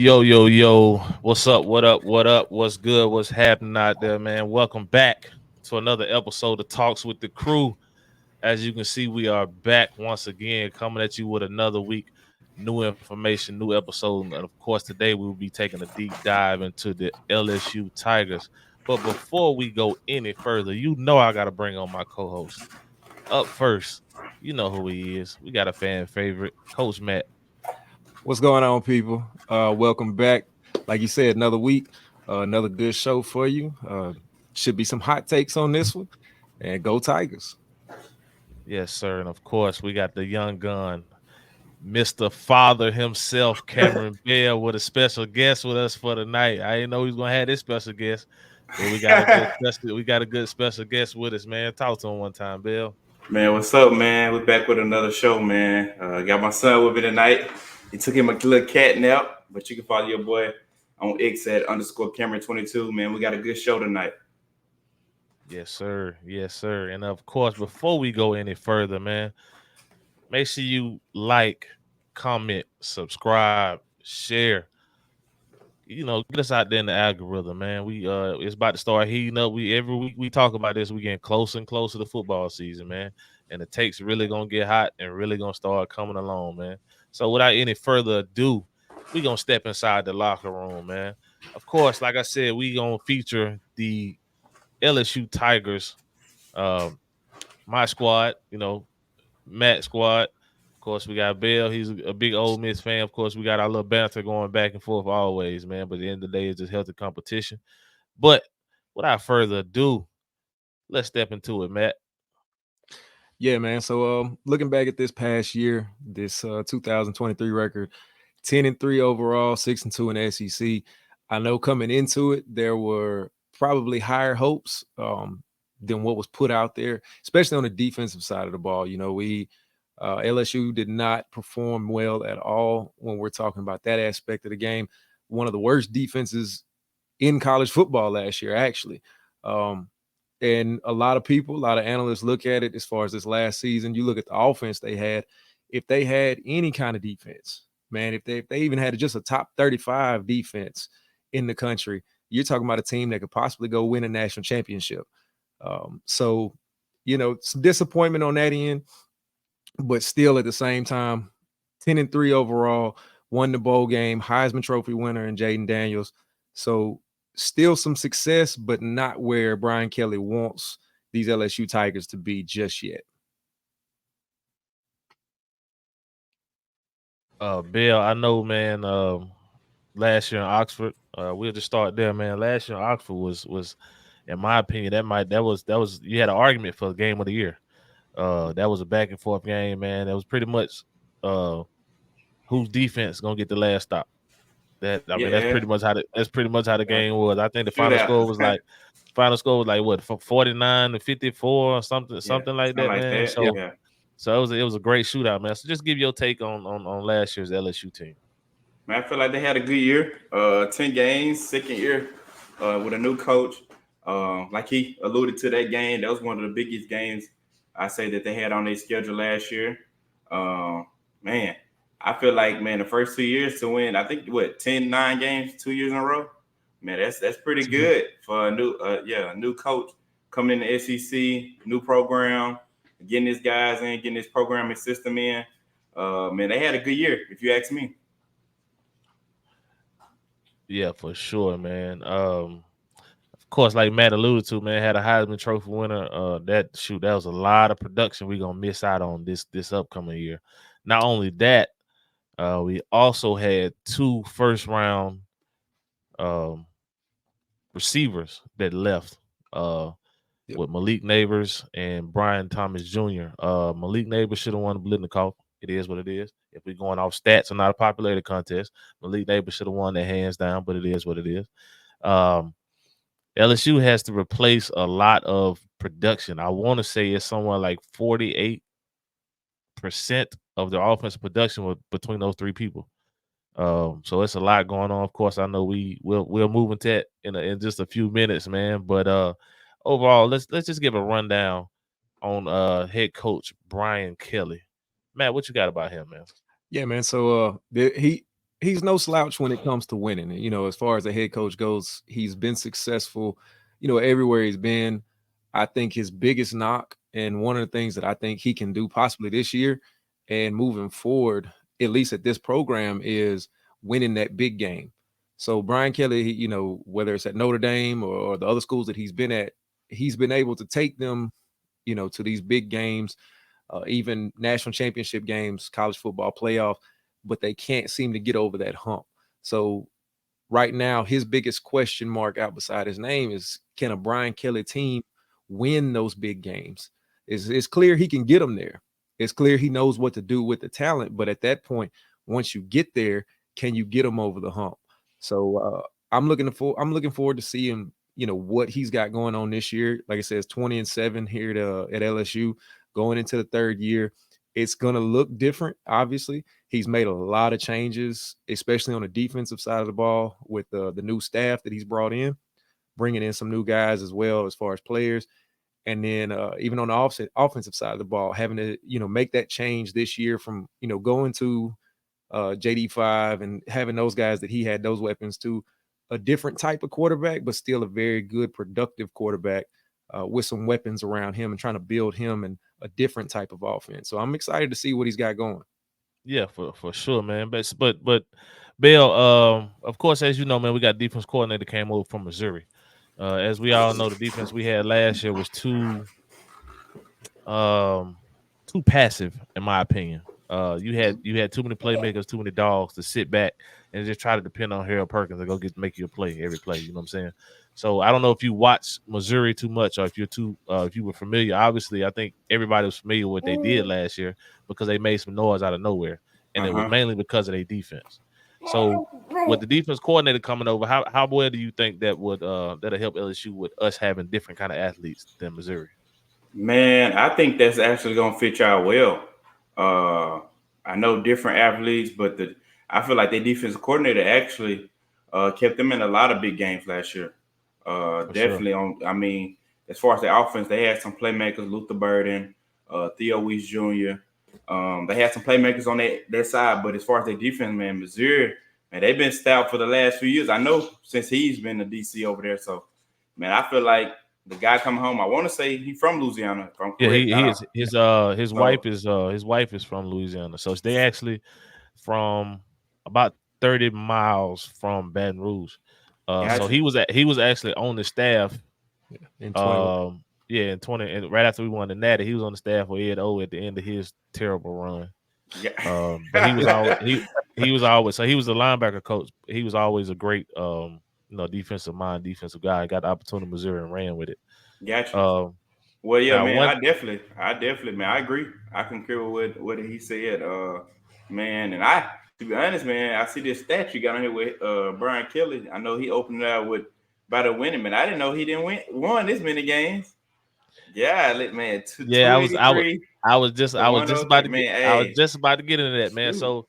Yo, what's up? What up? What up? What's good? What's happening out there, man? Welcome back to another episode of Talks with the Crew. As you can see, we are back once again, coming at you with another week, new information, new episode. And of course, today we will be taking a deep dive into the LSU Tigers. But before we go any further, you know I got to bring on my co-host. Up first, you know who he is. We got a fan favorite, Coach Matt. What's going on, people? Welcome back. Like you said, another week, another good show for you. Should be some hot takes on this one. And go Tigers. Yes, sir. And of course, we got the young gun, Mr. Father himself, Cameron Bell, with a special guest with us for tonight. I didn't know he was gonna have this special guest, but we got a good special guest with us, man. Talk to him one time, Bell. Man, what's up, man? We're back with another show, man. Got my son with me tonight. He took him a little cat nap, but you can follow your boy on X at _Cameron22, man. We got a good show tonight. Yes, sir. Yes, sir. And of course, before we go any further, man, make sure you like, comment, subscribe, share. You know, get us out there in the algorithm, man. We it's about to start heating up. We every week we talk about this. We getting closer and closer to football season, man. And the takes really gonna get hot and really gonna start coming along, man. So without any further ado, we gonna step inside the locker room, man. Of course, like I said, we gonna feature the LSU Tigers, my squad, Matt squad. Of course, we got Bill. He's a big Ole Miss fan. Of course, we got our little banter going back and forth always, man. But at the end of the day, it's just healthy competition. But without further ado, let's step into it, Matt. Yeah, man. So looking back at this past year, this 2023 record, 10-3 overall, 6-2 in the SEC. I know coming into it, there were probably higher hopes than what was put out there, especially on the defensive side of the ball. You know, LSU did not perform well at all when we're talking about that aspect of the game. One of the worst defenses in college football last year, actually. And a lot of analysts look at it as far as this last season. You look at the offense they had. If they had any kind of defense, man, if they even had just a top 35 defense in the country, you're talking about a team that could possibly go win a national championship. So, some disappointment on that end, but still at the same time, 10-3 overall, won the bowl game, Heisman Trophy winner in Jaden Daniels. So still some success, but not where Brian Kelly wants these LSU Tigers to be just yet. Bill, I know, man. Last year in Oxford, we'll just start there, man. Last year in Oxford was, in my opinion, that was you had an argument for the game of the year. That was a back and forth game, man. That was pretty much whose defense gonna get the last stop. That's pretty much how the game was. I think the final score was like what, 49-54 or something like that, man. So it was a great shootout, man. So just give your take on last year's LSU team. Man, I feel like they had a good year. 10 games, second year with a new coach. Like he alluded to that game, that was one of the biggest games I say that they had on their schedule last year. Man, I feel like, man, the first 2 years to win, I think 10-9 games 2 years in a row. Man, that's pretty good for a new coach coming in the SEC, new program, getting his guys in, getting his programming system in. Man, they had a good year, if you ask me. Yeah, for sure, man. Of course, like Matt alluded to, man, had a Heisman Trophy winner. That was a lot of production we're gonna miss out on this upcoming year. Not only that, we also had 2 first round receivers that left with Malik Neighbors and Brian Thomas Jr. Malik Neighbors should have won the Blitnikoff. It is what it is. If we're going off stats and not a popularity contest, Malik Neighbors should have won that hands down, but it is what it is. LSU has to replace a lot of production. I want to say it's somewhere like 48% of their offensive production between those 3 people. So it's a lot going on. Of course, I know we'll move into that in just a few minutes, man. But overall, let's just give a rundown on head coach Brian Kelly. Matt, what you got about him, man? Yeah, man. So he's no slouch when it comes to winning. You know, as far as a head coach goes, he's been successful, you know, everywhere he's been. I think his biggest knock, and one of the things that I think he can do possibly this year and moving forward, at least at this program, is winning that big game. So Brian Kelly, you know, whether it's at Notre Dame or the other schools that he's been at, he's been able to take them, you know, to these big games, even national championship games, college football playoff, but they can't seem to get over that hump. So right now, his biggest question mark out beside his name is, can a Brian Kelly team win those big games? It's clear he can get them there. It's clear he knows what to do with the talent. But at that point, once you get there, can you get him over the hump? So I'm looking forward to seeing, you know, what he's got going on this year. Like I said, it's 20-7 here at LSU, going into the third year. It's going to look different, obviously. He's made a lot of changes, especially on the defensive side of the ball with the new staff that he's brought in, bringing in some new guys as well as far as players. And then even on the offensive side of the ball, having to, you know, make that change this year from, you know, going to JD5 and having those guys that he had, those weapons, to a different type of quarterback, but still a very good, productive quarterback with some weapons around him and trying to build him and a different type of offense. So I'm excited to see what he's got going. Yeah, for sure, man. But Bill, of course, as you know, man, we got defense coordinator came over from Missouri. As we all know, the defense we had last year was um too passive, in my opinion. You had too many playmakers, too many dogs to sit back and just try to depend on Harold Perkins to go make you a play every play. You know what I'm saying? So I don't know if you watch Missouri too much or if you were familiar. Obviously, I think everybody was familiar with what they did last year because they made some noise out of nowhere, and it was Uh-huh. mainly because of their defense. So with the defense coordinator coming over, how well do you think that'll help LSU with us having different kind of athletes than Missouri? Man, I think that's actually gonna fit y'all well. Uh, I know different athletes, but I feel like their defensive coordinator actually kept them in a lot of big games last year. For sure. Definitely on. I mean, as far as the offense, they had some playmakers: Luther Burden, Theo Weiss Jr. They had some playmakers on their side, but as far as their defense, man, Missouri, man, they've been stout for the last few years. I know since he's been the DC over there. So, man, I feel like the guy coming home, I want to say he's from Louisiana, if I'm Yeah, correct. I he don't. is Yeah. his So his wife is from Louisiana. So they actually from about 30 miles from Baton Rouge. So gotcha. he was actually on the staff. In 21. Yeah, in 20 and right after we won the Natty, he was on the staff with Ed O at the end of his terrible run. But he was always he was always so he was a linebacker coach. He was always a great defensive mind, defensive guy. Got the opportunity in Missouri and ran with it. Gotcha. Um, Well, yeah, now man. one I definitely, man. I agree. I concur with what he said. Man, and to be honest, man, I see this stat you got on here with Brian Kelly. I know he opened it out with by the winning, man. I didn't know he didn't won this many games. Yeah, man, Yeah, two eighty three to I was one just hundred about three. to get Man, I was hey, just about to get into that, man. shoot,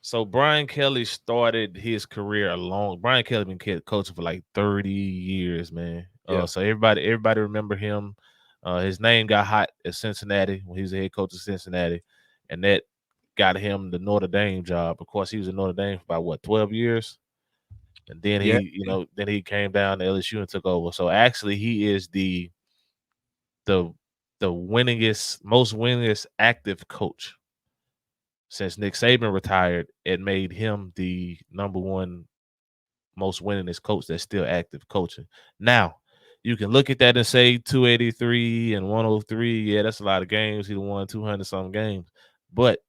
So Brian Kelly started his career long. Brian Kelly been coaching for like 30 years, man. Yeah. So everybody remember him. His name got hot at Cincinnati when he was the head coach of Cincinnati, and that got him the Notre Dame job. Of course, he was in Notre Dame for about 12 years, and then Yeah. he came down to LSU and took over. So actually, he is the the most winningest active coach since Nick Saban retired. It made him the number one most winningest coach that's still active coaching. Now, you can look at that and say 283 and 103. Yeah, that's a lot of games. He won 200 some games. But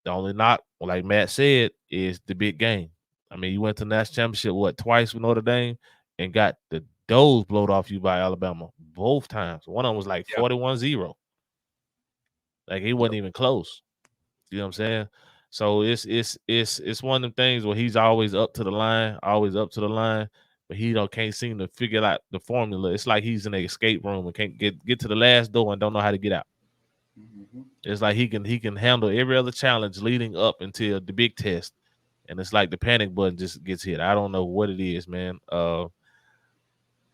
the only knock, like Matt said, is the big game. I mean, you went to the national championship, twice with Notre Dame and got the doors blowed off you by Alabama both times. One of them was like Yeah. 41-0. Like, he Yep. wasn't even close. You know what I'm saying? So it's one of them things where he's always up to the line, always up to the line, but he don't can't seem to figure out the formula. It's like he's in an escape room and can't get to the last door and don't know how to get out. Mhm. It's like he can handle every other challenge leading up until the big test, and it's like the panic button just gets hit. I don't know what it is, man.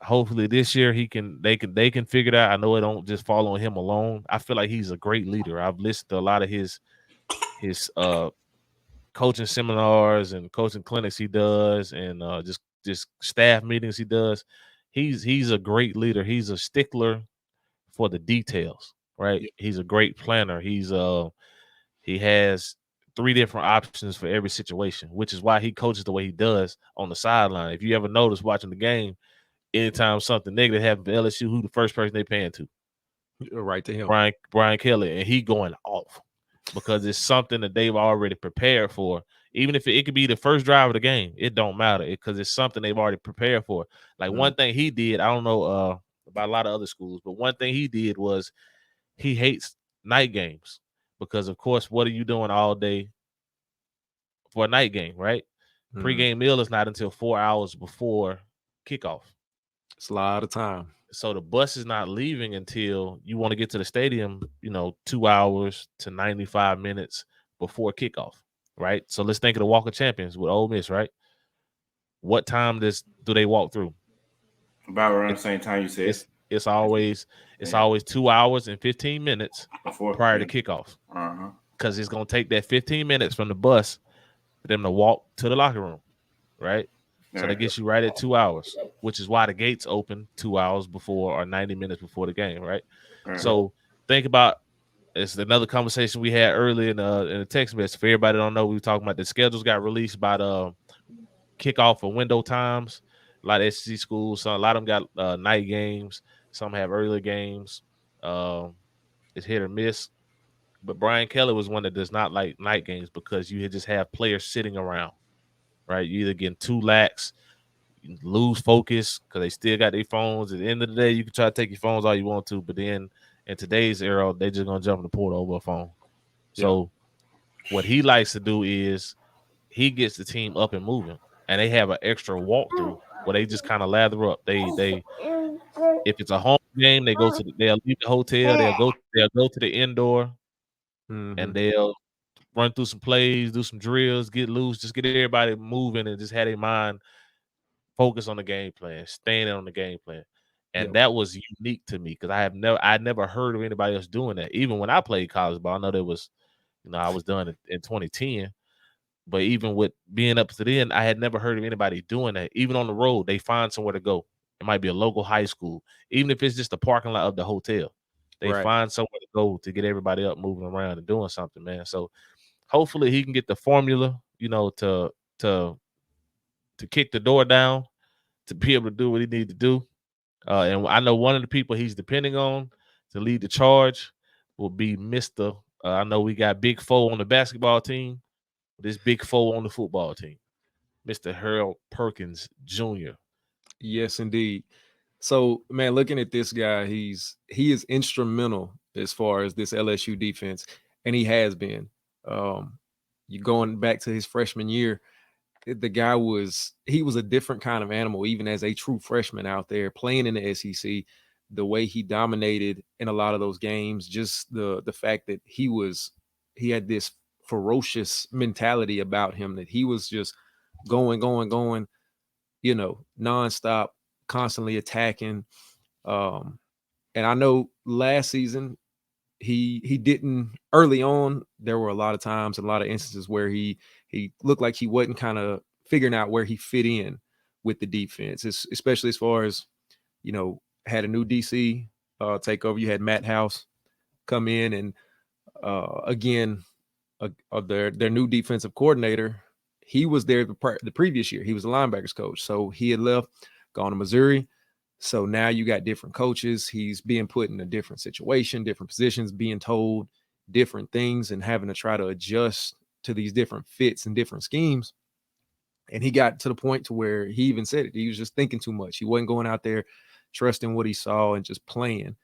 Hopefully this year they can figure it out. I know it don't just fall on him alone. I feel like he's a great leader. I've listened to a lot of his coaching seminars and coaching clinics he does, and just staff meetings he does. He's a great leader. He's a stickler for the details, right? Yeah. He's a great planner. He has 3 different options for every situation, which is why he coaches the way he does on the sideline. If you ever notice watching the game, anytime something negative happens for LSU, who the first person they paying to? Right to him. Brian Kelly, and he going off because it's something that they've already prepared for. Even if it could be the first drive of the game, it don't matter because it's something they've already prepared for. Like one thing he did, I don't know about a lot of other schools, but one thing he did was he hates night games because, of course, what are you doing all day for a night game, right? Pre-game meal is not until 4 hours before kickoff. It's a lot of time. So the bus is not leaving until you want to get to the stadium, 2 hours to 95 minutes before kickoff, right? So let's think of the Walk of Champions with Ole Miss, right? What time do they walk through? About around the It's same time you said. it's always Yeah. 2 hours and 15 minutes Before prior to yeah. kickoff, Uh-huh. because it's gonna take that 15 minutes from the bus for them to walk to the locker room, right? So that Right. gets you right at 2 hours, which is why the gates open 2 hours before or 90 minutes before the game, right? Right. So think about, it's another conversation we had earlier in the text message. For everybody that don't know, we were talking about the schedules got released by the kickoff or window times. A lot of SEC schools, a lot of them got night games. Some have early games. It's hit or miss. But Brian Kelly was one that does not like night games because you just have players sitting around, right? You either getting too lax, you lose focus because they still got their phones. At the end of the day, you can try to take your phones all you want to, but then in today's era, they just gonna jump in the portal over a phone. So what he likes to do is he gets the team up and moving, and they have an extra walkthrough where they just kind of lather up. They if it's a home game, they'll leave the hotel, they'll go to the indoor, and they'll run through some plays, do some drills, get loose, just get everybody moving, and just have their mind focus on the game plan, staying on the game plan. And that was unique to me because I never heard of anybody else doing that. Even when I played college ball, I know there was, I was done in 2010. But even with being up to then, I had never heard of anybody doing that. Even on the road, they find somewhere to go. It might be a local high school, even if it's just the parking lot of the hotel. They Right. find somewhere to go to get everybody up, moving around, and doing something, man. So hopefully he can get the formula, to kick the door down, to be able to do what he needs to do. And I know one of the people he's depending on to lead the charge will be Mr. I know we got Big Foe on the basketball team. This Big Foe on the football team, Mr. Harold Perkins Jr. Yes, indeed. So, man, looking at this guy, he is instrumental as far as this LSU defense, and he has been. You going back to his freshman year, the guy was a different kind of animal, even as a true freshman out there playing in the SEC. The way he dominated in a lot of those games, just the fact that he had this ferocious mentality about him, that he was just going, nonstop, constantly attacking. And I know last season he didn't early on. There were a lot of times, a lot of instances where he looked like he wasn't kind of figuring out where he fit in with the defense, especially as far as, had a new DC take over. You had Matt House come in, and again, their new defensive coordinator. He was there the previous year. He was the linebackers coach, so he had left, gone to Missouri. So now you got different coaches. He's being put in a different situation, different positions, being told different things, and having to try to adjust to these different fits and different schemes. And he got to the point to where he even said it. He was just thinking too much. He wasn't going out there trusting what he saw and just playing.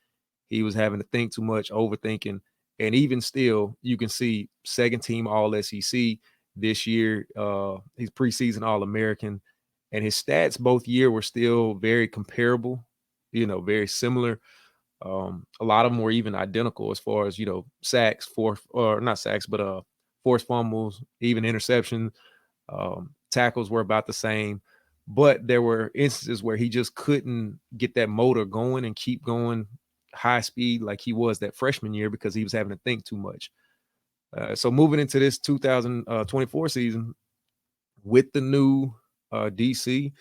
He was having to think too much, overthinking. And even still, you can see second team All SEC this year. He's preseason All American, and his stats both year were still very comparable, very similar. A lot of them were even identical as far as, sacks, not sacks, but forced fumbles, even interceptions. Tackles were about the same, but there were instances where he just couldn't get that motor going and keep going high speed like he was that freshman year because he was having to think too much. So moving into this 2024 season with the new DC,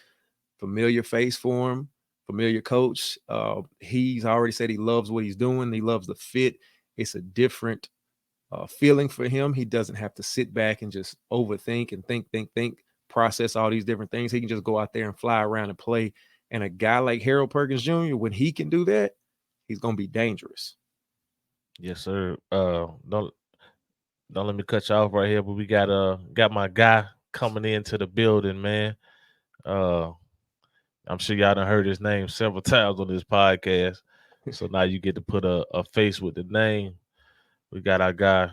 familiar face for him, familiar coach. He's already said he loves what he's doing. He loves the fit. It's a different feeling for him. He doesn't have to sit back and just overthink and think, process all these different things. He can just go out there and fly around and play. And a guy like Harold Perkins Jr., when he can do that, he's going to be dangerous. Yes, sir. Don't let me cut you off right here, but we got my guy coming into the building, man. Uh, I'm sure y'all done heard his name several times on this podcast. So now you get to put a face with the name. We got our guy,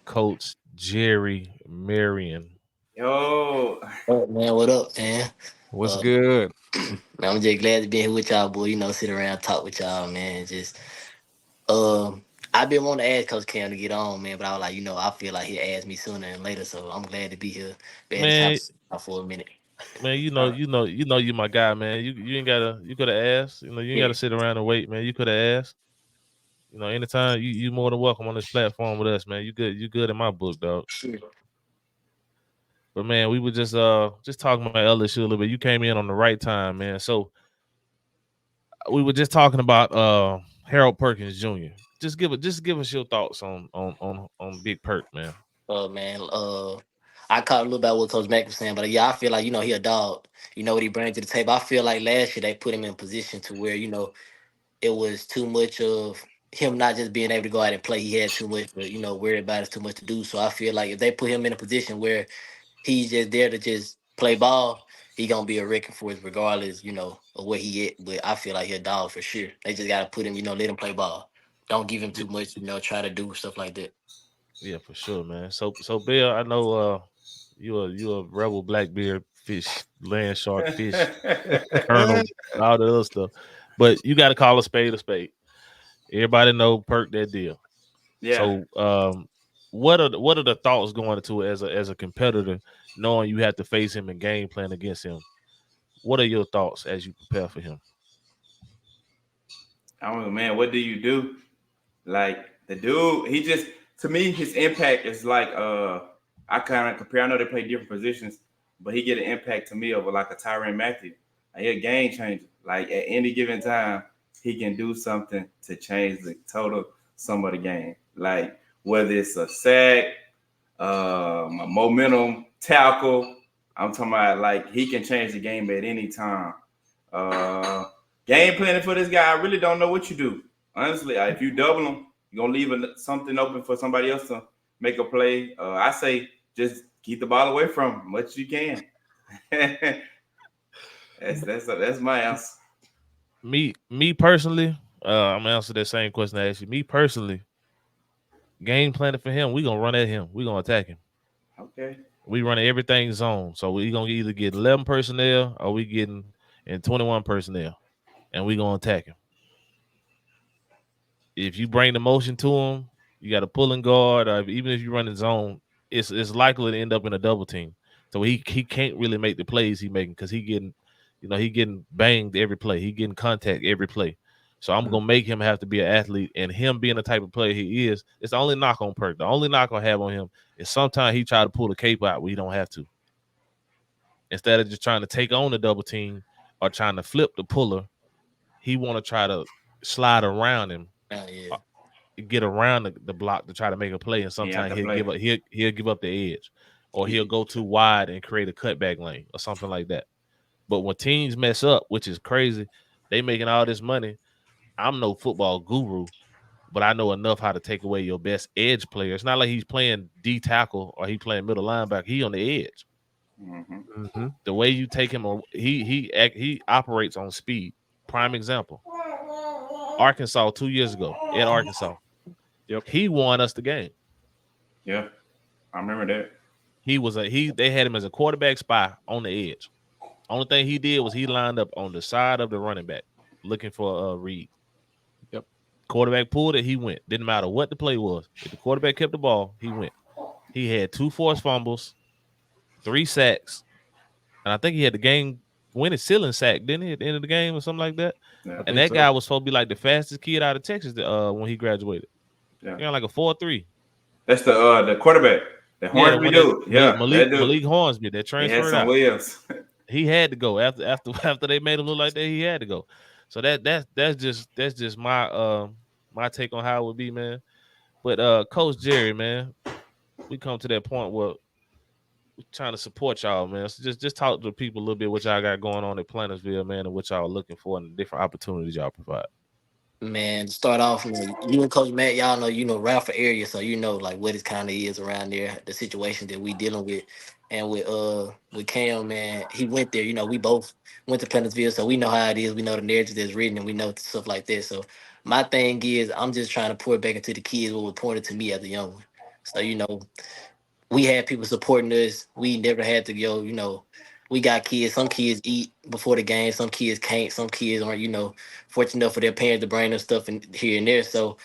Coach Jerry Marion. Yo, Man, what up, man? What's Uh, good? Man, I'm just glad to be here with y'all, boy. Sit around, talk with y'all, man. I've been wanting to ask Coach Cam to get on, man, but I was like, I feel like he'll ask me sooner than later, so I'm glad to be here. Been to Man, talk for a minute. man, uh, you my guy, man. You ain't gotta you could have asked. You ain't Yeah, gotta sit around and wait, man. You could have asked. Anytime you more than welcome on this platform with us, man. You good in my book, dog. sure. But man, we were just talking about LSU a little bit. You came in on the right time, man. So we were just talking about Harold Perkins Jr. Just give us your thoughts on Big Perk, man. Man, I caught a little bit what Coach Mack was saying, but yeah, I feel like he a dog. You know what he brings to the table. I feel like last year they put him in a position to where it was too much of him not just being able to go out and play. He had too much, worry about it, too much to do. So I feel like if they put him in a position where he's just there to just play ball, he gonna be a wrecking force regardless, of where he at. But I feel like he a dog for sure. They just gotta put him, let him play ball. Don't give him Y- too much, try to do stuff like that. Yeah, for sure, man. So Bill, I know you a rebel blackbeard fish, land shark fish, colonel, all the other stuff. But you got to call a spade a spade. Everybody know Perk that deal. yeah. So what are the thoughts going into it as a competitor, knowing you have to face him and game plan against him? What are your thoughts as you prepare for him? I don't know, man. What do you do? Like the dude, he just to me his impact is like I kind of compare. I know they play different positions, but he get an impact to me of like a Tyrann Matthew. Like, he a game changer. Like at any given time, he can do something to change the total sum of the game. Like whether it's a sack, a momentum tackle. I'm talking about like he can change the game at any time. Uh, Game planning for this guy, I really don't know what you do. Honestly, if you double him, you're gonna leave something open for somebody else to make a play. I say just keep the ball away from him much as you can. That's my answer. Me personally, I'm gonna answer that same question I asked you. Me personally, game planning for him, we gonna run at him. We gonna attack him. Okay. We running everything zone. So we gonna either get 11 personnel or we getting in 21 personnel, and we gonna attack him. If you bring the motion to him, you got a pulling guard, or even if you run the zone, it's likely to end up in a double team. So he can't really make the plays he making because he getting banged every play. He getting contact every play. So I'm gonna make him have to be an athlete, and him being the type of player he is, it's the only knock on Perk. The only knock I have on him is sometimes he try to pull the cape out where he don't have to. Instead of just trying to take on the double team or trying to flip the puller, he want to try to slide around him, Yeah, uh, get around the block to try to make a play, and He have sometimes to he'll play. give up he'll give up the edge, or he'll He, go too wide and create a cutback lane or something like that. But when teams mess up, which is crazy, they making all this money. I'm no football guru, but I know enough how to take away your best edge player. It's not like he's playing D tackle or he playing middle linebacker. He on the edge. mhm. Mm-hmm. The way you take him, he operates on speed. Prime example: Arkansas 2 years ago at Arkansas, Yep. he won us the game. Yeah, I remember that. They had him as a quarterback spy on the edge. Only thing he did was he lined up on the side of the running back, looking for a read. Yep. Quarterback pulled it, he went. Didn't matter what the play was. If the quarterback kept the ball, he went. He had 2 forced fumbles, 3 sacks, and I think he had the game winning ceiling sack, didn't he, at the end of the game or something like that? I Yeah. And think that so. guy was supposed to be like the fastest kid out of Texas when he graduated. Yeah. He ran like a 4.3. That's the quarterback. The Yeah, the Hornsby one that dude. Yeah, that dude. Malik Hornsby that He had transferred some out. wheels. He had to go after they made him look like that. He had to go. So that's just my take on how it would be, man. But Coach Jerry, man, we come to that point where we're trying to support y'all, man. So just talk to people a little bit what y'all got going on at Plantersville, man, and what y'all are looking for and the different opportunities y'all provide. Man, to start off, you and Coach Matt, y'all know, Ralph area, so you know like what it kind of is around there, the situation that we dealing with, and with Cam, man, he went there. We both went to Pleasantville, so we know how it is. We know the narrative that's written, and we know stuff like that. So my thing is, I'm just trying to pour it back into the kids what was pointed to me as a young one. So we had people supporting us. We never had to go, we got kids. Some kids eat before the game. Some kids can't. Some kids aren't, fortunate enough for their parents to bring them stuff in here and there. So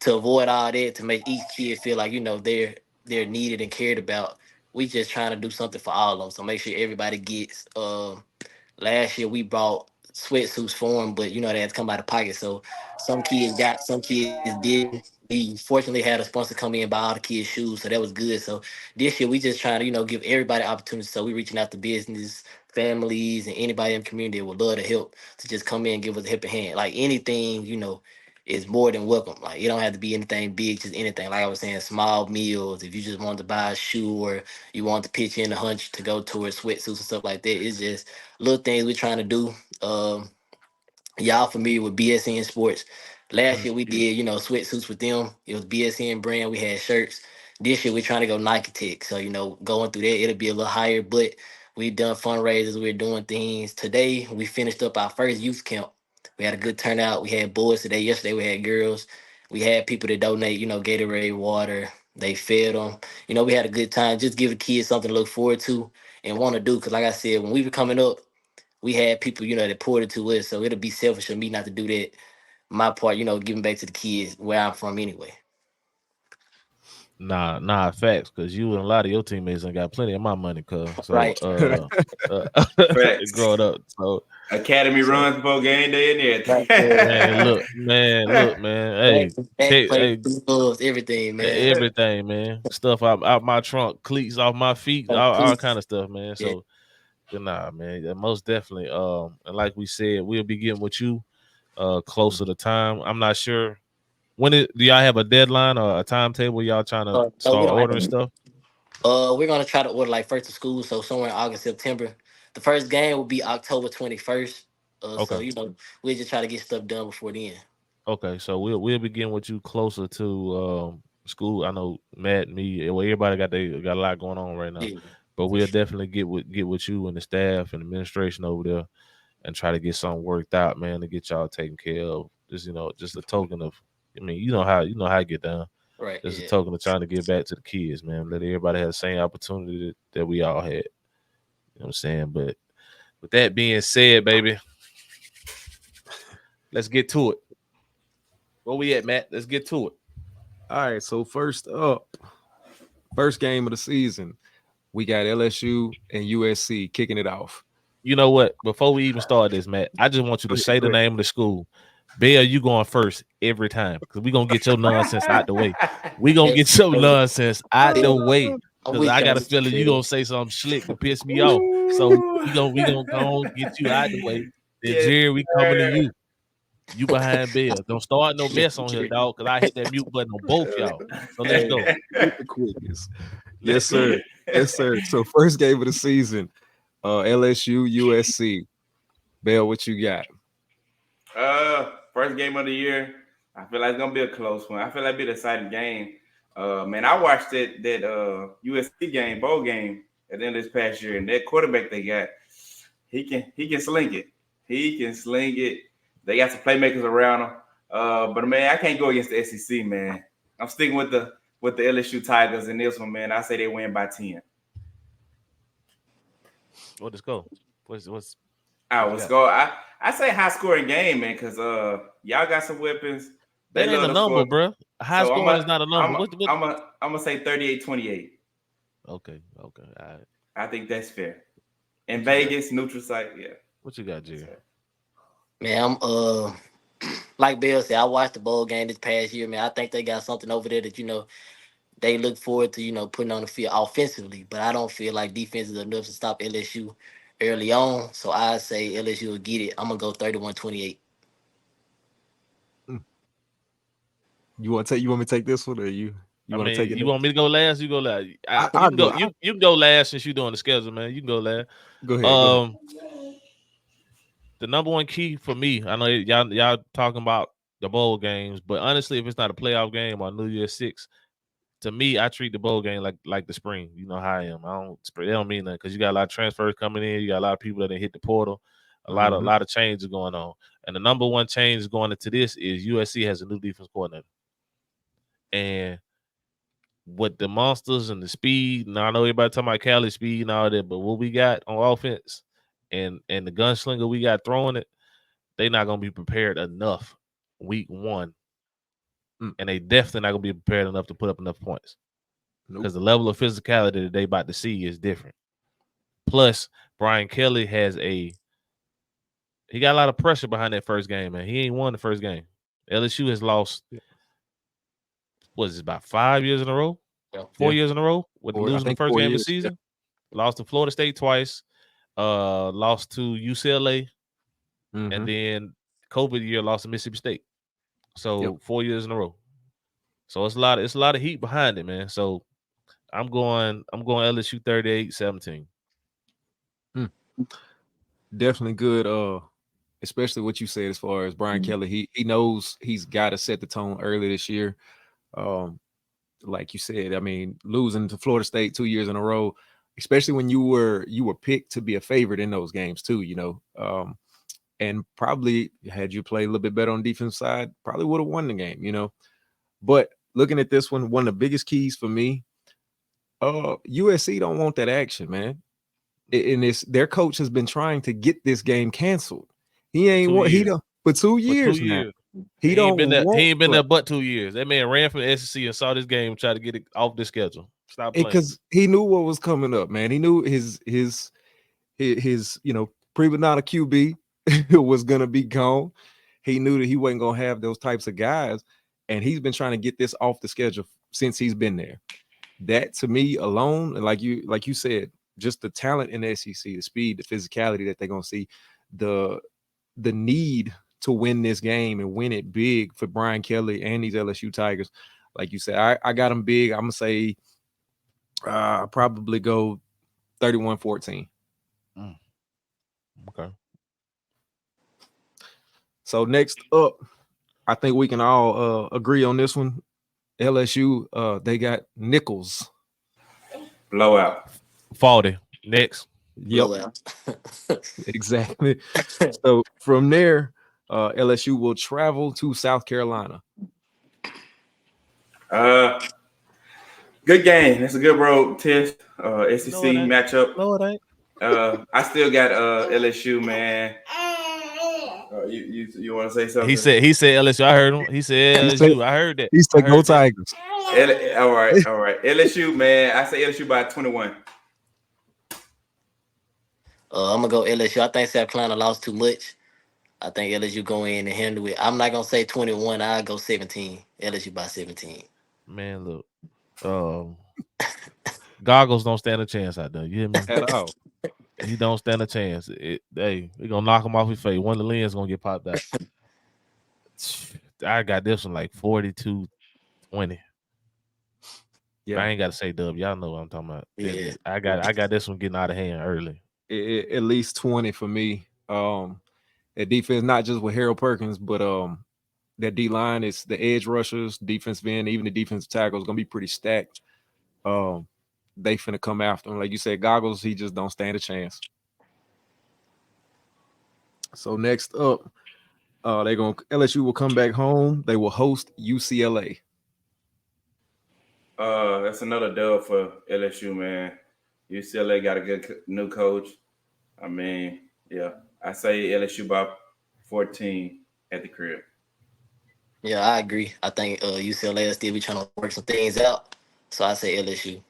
to avoid all that, to make each kid feel like, they're needed and cared about, we just trying to do something for all of them. So make sure everybody gets last year we bought sweatsuits for them, but they had to come out of pocket. So some kids got, some kids didn't. We fortunately had a sponsor come in and buy all the kids shoes, so that was good. So this year we just trying to give everybody opportunities. So we reaching out to business, families, and anybody in the community that would love to help to just come in and give us a helping hand. Like anything, is more than welcome. Like it don't have to be anything big, just anything. Like I was saying, small meals. If you just wanted to buy a shoe or you want to pitch in a hunch to go towards sweatsuits and stuff like that, it's just little things we're trying to do. Y'all familiar with BSN Sports? Last year we did, sweatsuits with them. It was BSN brand. We had shirts. This year we're trying to go Nike Tech. So, going through that, it'll be a little higher, but we've done fundraisers. We're doing things. Today, we finished up our first youth camp. We had a good turnout. We had boys today. Yesterday, we had girls. We had people that donate, Gatorade, water. They fed them. We had a good time. Just give the kids something to look forward to and want to do. Because, like I said, when we were coming up, we had people, that poured it to us. So it'll be selfish of me not to do that. My part, giving back to the kids where I'm from anyway. Nah, facts, because you and a lot of your teammates ain't got plenty of my money, cuz. So Right. Facts. growing up. Academy So runs before game day and Right. everything. look, man. Hey, Back hey, gloves, everything, man. everything, man. Stuff out my trunk, cleats off my feet, all kind of stuff, man. Yeah. So nah, man. Yeah, most definitely. And like we said, we'll be getting with you closer to time. I'm not sure. Do y'all have a deadline or a timetable y'all trying to No, we start don't have ordering any. stuff? We're gonna try to order like first of school, so somewhere in August, September. The first game will be October 21st. So Okay. we'll just try to get stuff done before then. Okay, so we'll begin with you closer to school. I know Matt, me, well, everybody got a lot going on right now, Yeah, but for we'll sure. definitely get with you and the staff and administration over there and try to get something worked out, man, to get y'all taken care of. Just a token of, I mean, you know how I get down. Right. Just a Yeah. token of trying to get back to the kids, man. Let everybody have the same opportunity that we all had. You know what I'm saying? But with that being said, baby, let's get to it. Where we at, Matt? Let's get to it. All right, so first up, first game of the season, we got LSU and USC kicking it off. You know what? Before we even start this, Matt, I just want you Go to ahead, say go the ahead. name of the school. Bill, you going first every time because we gonna get your nonsense out the way. We gonna Hey, get your hey, nonsense out the Bill, way I'm because with I you. I'm got a with you, feeling you Bill. gonna say something slick to piss me off. So we gonna go on, get you out the way. Then Yes, Jerry, we coming to sir. you. You behind Bill. Don't start no mess on here, dog, because I hit that mute button on both y'all. So let's Hey, go. With the quickest. Yes, sir. Yes, sir. So first game of the season, LSU, USC. Bell, what you got? First game of the year. I feel like it's gonna be a close one. I feel like it'll be an exciting game. Man, I watched that USC game, bowl game at the end of this past year, and that quarterback they got, he can sling it. He can sling it. They got some playmakers around him. But man, I can't go against the SEC, man. I'm sticking with the LSU Tigers in this one, man. I say they win by 10. What let's go. What's I what you was got? go. I say high scoring game, man, because y'all got some weapons. They That ain't love a to number, score. bro. High So scoring is not a number. What? I'm gonna say 38-28. Okay. All right. I think that's fair. In What you got? Vegas, neutral site, yeah. What you got, That's Jerry? fair. man, like Bill said, I watched the bowl game this past year, man. I think they got something over there that they look forward to putting on the field offensively. But I don't feel like defense is enough to stop LSU early on. So I say LSU will get it. I'm gonna go 31-28. Mm. You want to take? You want me to take this one, or you I want to take mean, it? you want me to go last? You go last. You I'll can go. go. You can go last since you're doing the schedule, man. You can go last. Go ahead. Go ahead. Um, the number one key for me, I know y'all talking about the bowl games, but honestly, if it's not a playoff game on New Year's Six, to me, I treat the bowl game like the spring. You know how I am. They don't mean that because you got a lot of transfers coming in. You got a lot of people that didn't hit the portal. A lot of changes going on. And the number one change going into this is USC has a new defense coordinator. And with the monsters and the speed, now I know everybody talking about Cali speed and all that, but what we got on offense and the gunslinger we got throwing it, they not gonna be prepared enough week one. And they definitely not gonna be prepared enough to put up enough points. Because the level of physicality that they about to see is different. Plus, Brian Kelly he got a lot of pressure behind that first game, man. He ain't won the first game. LSU has lost, what is it, about 5 years in a row? 4 years in a row with losing the first game of the season. Lost to Florida State twice, lost to UCLA, and then COVID year lost to Mississippi State. So 4 years in a row. So it's a lot of heat behind it, man. So I'm going LSU 38-17. Definitely good. Especially what you said as far as Brian Kelly. He knows he's got to set the tone early this year. Like you said, I mean, losing to Florida State 2 years in a row, especially when you were picked to be a favorite in those games too, and probably had you played a little bit better on the defense side, probably would have won the game, But looking at this one of the biggest keys for me, USC don't want that action, man. And their coach has been trying to get this game canceled. He ain't want for 2 years now. He ain't been want there but 2 years. That man ran from the SEC and saw this game and tried to get it off the schedule. Stop playing. Because he knew what was coming up, man. He knew his prima donna QB was gonna be gone. He knew that he wasn't gonna have those types of guys, and he's been trying to get this off the schedule since he's been there. That to me alone, and like you said, just the talent in the SEC, the speed, the physicality that they're gonna see, the need to win this game and win it big for Brian Kelly and these LSU Tigers. Like you said, I got them big. I'm gonna say probably go 31-14. Okay. So next up, I think we can all agree on this one. LSU, they got Nichols. Blowout. 40. Next. Yep. Exactly. So from there, LSU will travel to South Carolina. Good game. That's a good road test. SEC matchup. No, it ain't. I still got LSU, man. You want to say something? He said LSU. I heard him. He said LSU. I heard that. He said go Tigers. All right. LSU, man. I say LSU by 21. I'm gonna go LSU. I think South Carolina lost too much. I think LSU go in and handle it. I'm not gonna say 21. I'll go 17. LSU by 17. Man, look. Goggles don't stand a chance out there. You hear me? At all. He don't stand a chance. We're gonna knock him off his face. One of the lens gonna get popped out. I got this one like 42-20. Yeah, I ain't gotta say dub. Y'all know what I'm talking about. Yeah. I got this one getting out of hand early. At least 20 for me. That defense, not just with Harold Perkins, but that D line is the edge rushers, defensive end, even the defensive tackle is gonna be pretty stacked. They finna come after him. Like you said, Goggles, he just don't stand a chance. So next up, LSU will come back home. They will host UCLA. That's another dub for LSU, man. UCLA got a good new coach. I mean, yeah, I say LSU by 14 at the crib. Yeah, I agree. I think UCLA will still be trying to work some things out. So I say LSU.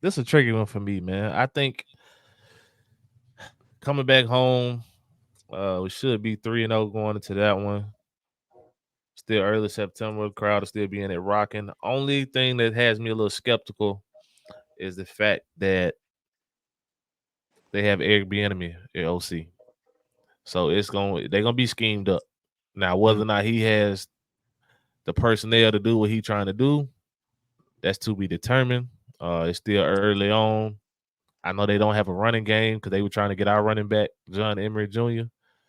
This is a tricky one for me, man. I think coming back home, We should be 3-0 going into that one. Still early September. Crowd will still be in it rocking. Only thing that has me a little skeptical is the fact that they have Eric Bieniemy at OC. So they're gonna be schemed up. Now, whether or not he has the personnel to do what he's trying to do, that's to be determined. It's still early on. I know they don't have a running game because they were trying to get our running back, John Emery Jr.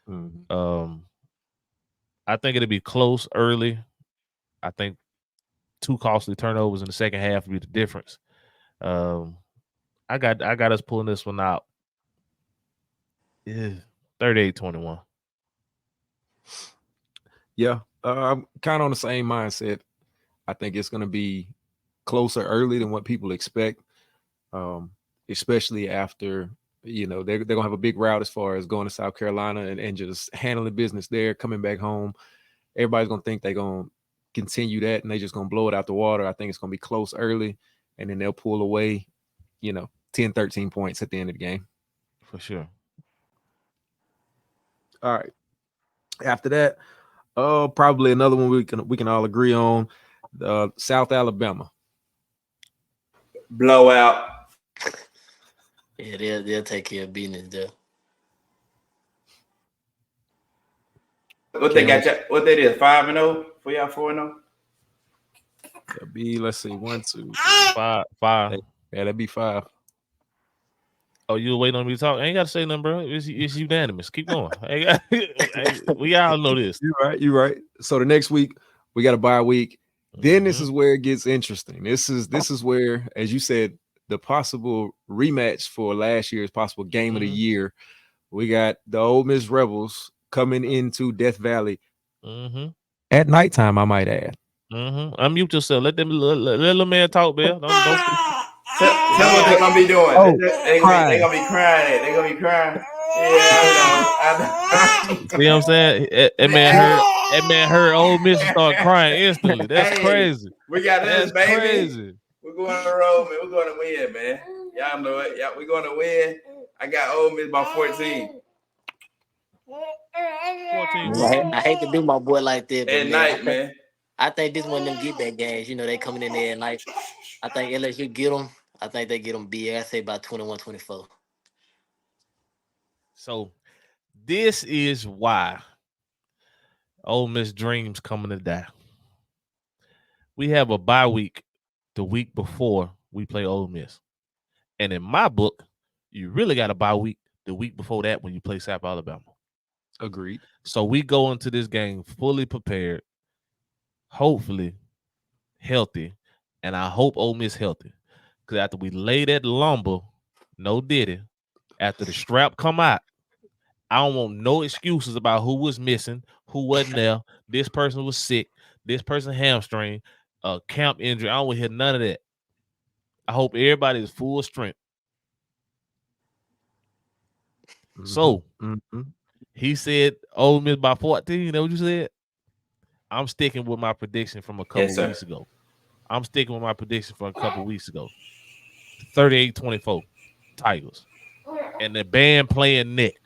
Um, I think it'll be close early. I think 2 costly turnovers in the second half will be the difference. Um, I got us pulling this one out. Yeah, 38-21. Yeah, I'm kind of on the same mindset. I think it's going to be closer early than what people expect, especially after, they're going to have a big route as far as going to South Carolina and just handling business there, coming back home. Everybody's going to think they're going to continue that and they're just going to blow it out the water. I think it's going to be close early, and then they'll pull away, 10, 13 points at the end of the game. For sure. All right. After that, probably another one we can all agree on. South Alabama. Blowout. Yeah, they'll take care of business there. What they got? What they did? 5-0 for y'all. 4-0. That'd be, let's see, 1, 2, 5. Yeah, that'd be 5. Oh, you were waiting on me to talk? I ain't got to say nothing, bro. It's unanimous. Keep going. We all know this. You're right. So the next week we got a bye week. Then this is where it gets interesting. This is where, as you said, the possible rematch for last year's possible game of the year. We got the Ole Miss Rebels coming into Death Valley at nighttime, I might add. Unmute yourself. Let little man talk, Bill. Don't Tell what they're gonna be doing. They're gonna be crying. They're gonna be crying. Yeah, I know. See what I'm saying? That man heard Ole Miss start crying instantly. That's crazy. We got this, baby. Crazy. We're going to roll, man. We're going to win, man. Y'all know it. Yeah, we're going to win. I got Ole Miss by 14. 14. I hate to do my boy like that, but At night, man. I think this one of them get back games. They coming in there at night. I think LSU get them. I think they get them big. I say about 21-24. So this is why Ole Miss dreams coming to die. We have a bye week the week before we play Ole Miss. And in my book, you really got a bye week the week before that when you play South Alabama. Agreed. So we go into this game fully prepared, hopefully healthy, and I hope Ole Miss healthy. Because after we lay that lumber, no diddy, after the strap come out, I don't want no excuses about who was missing, who wasn't there. This person was sick. This person hamstring, camp injury. I don't want to hear none of that. I hope everybody is full strength. So he said Ole Miss by 14. You know what you said? I'm sticking with my prediction from a couple weeks ago. 38-24 Tigers. And the band playing Nick.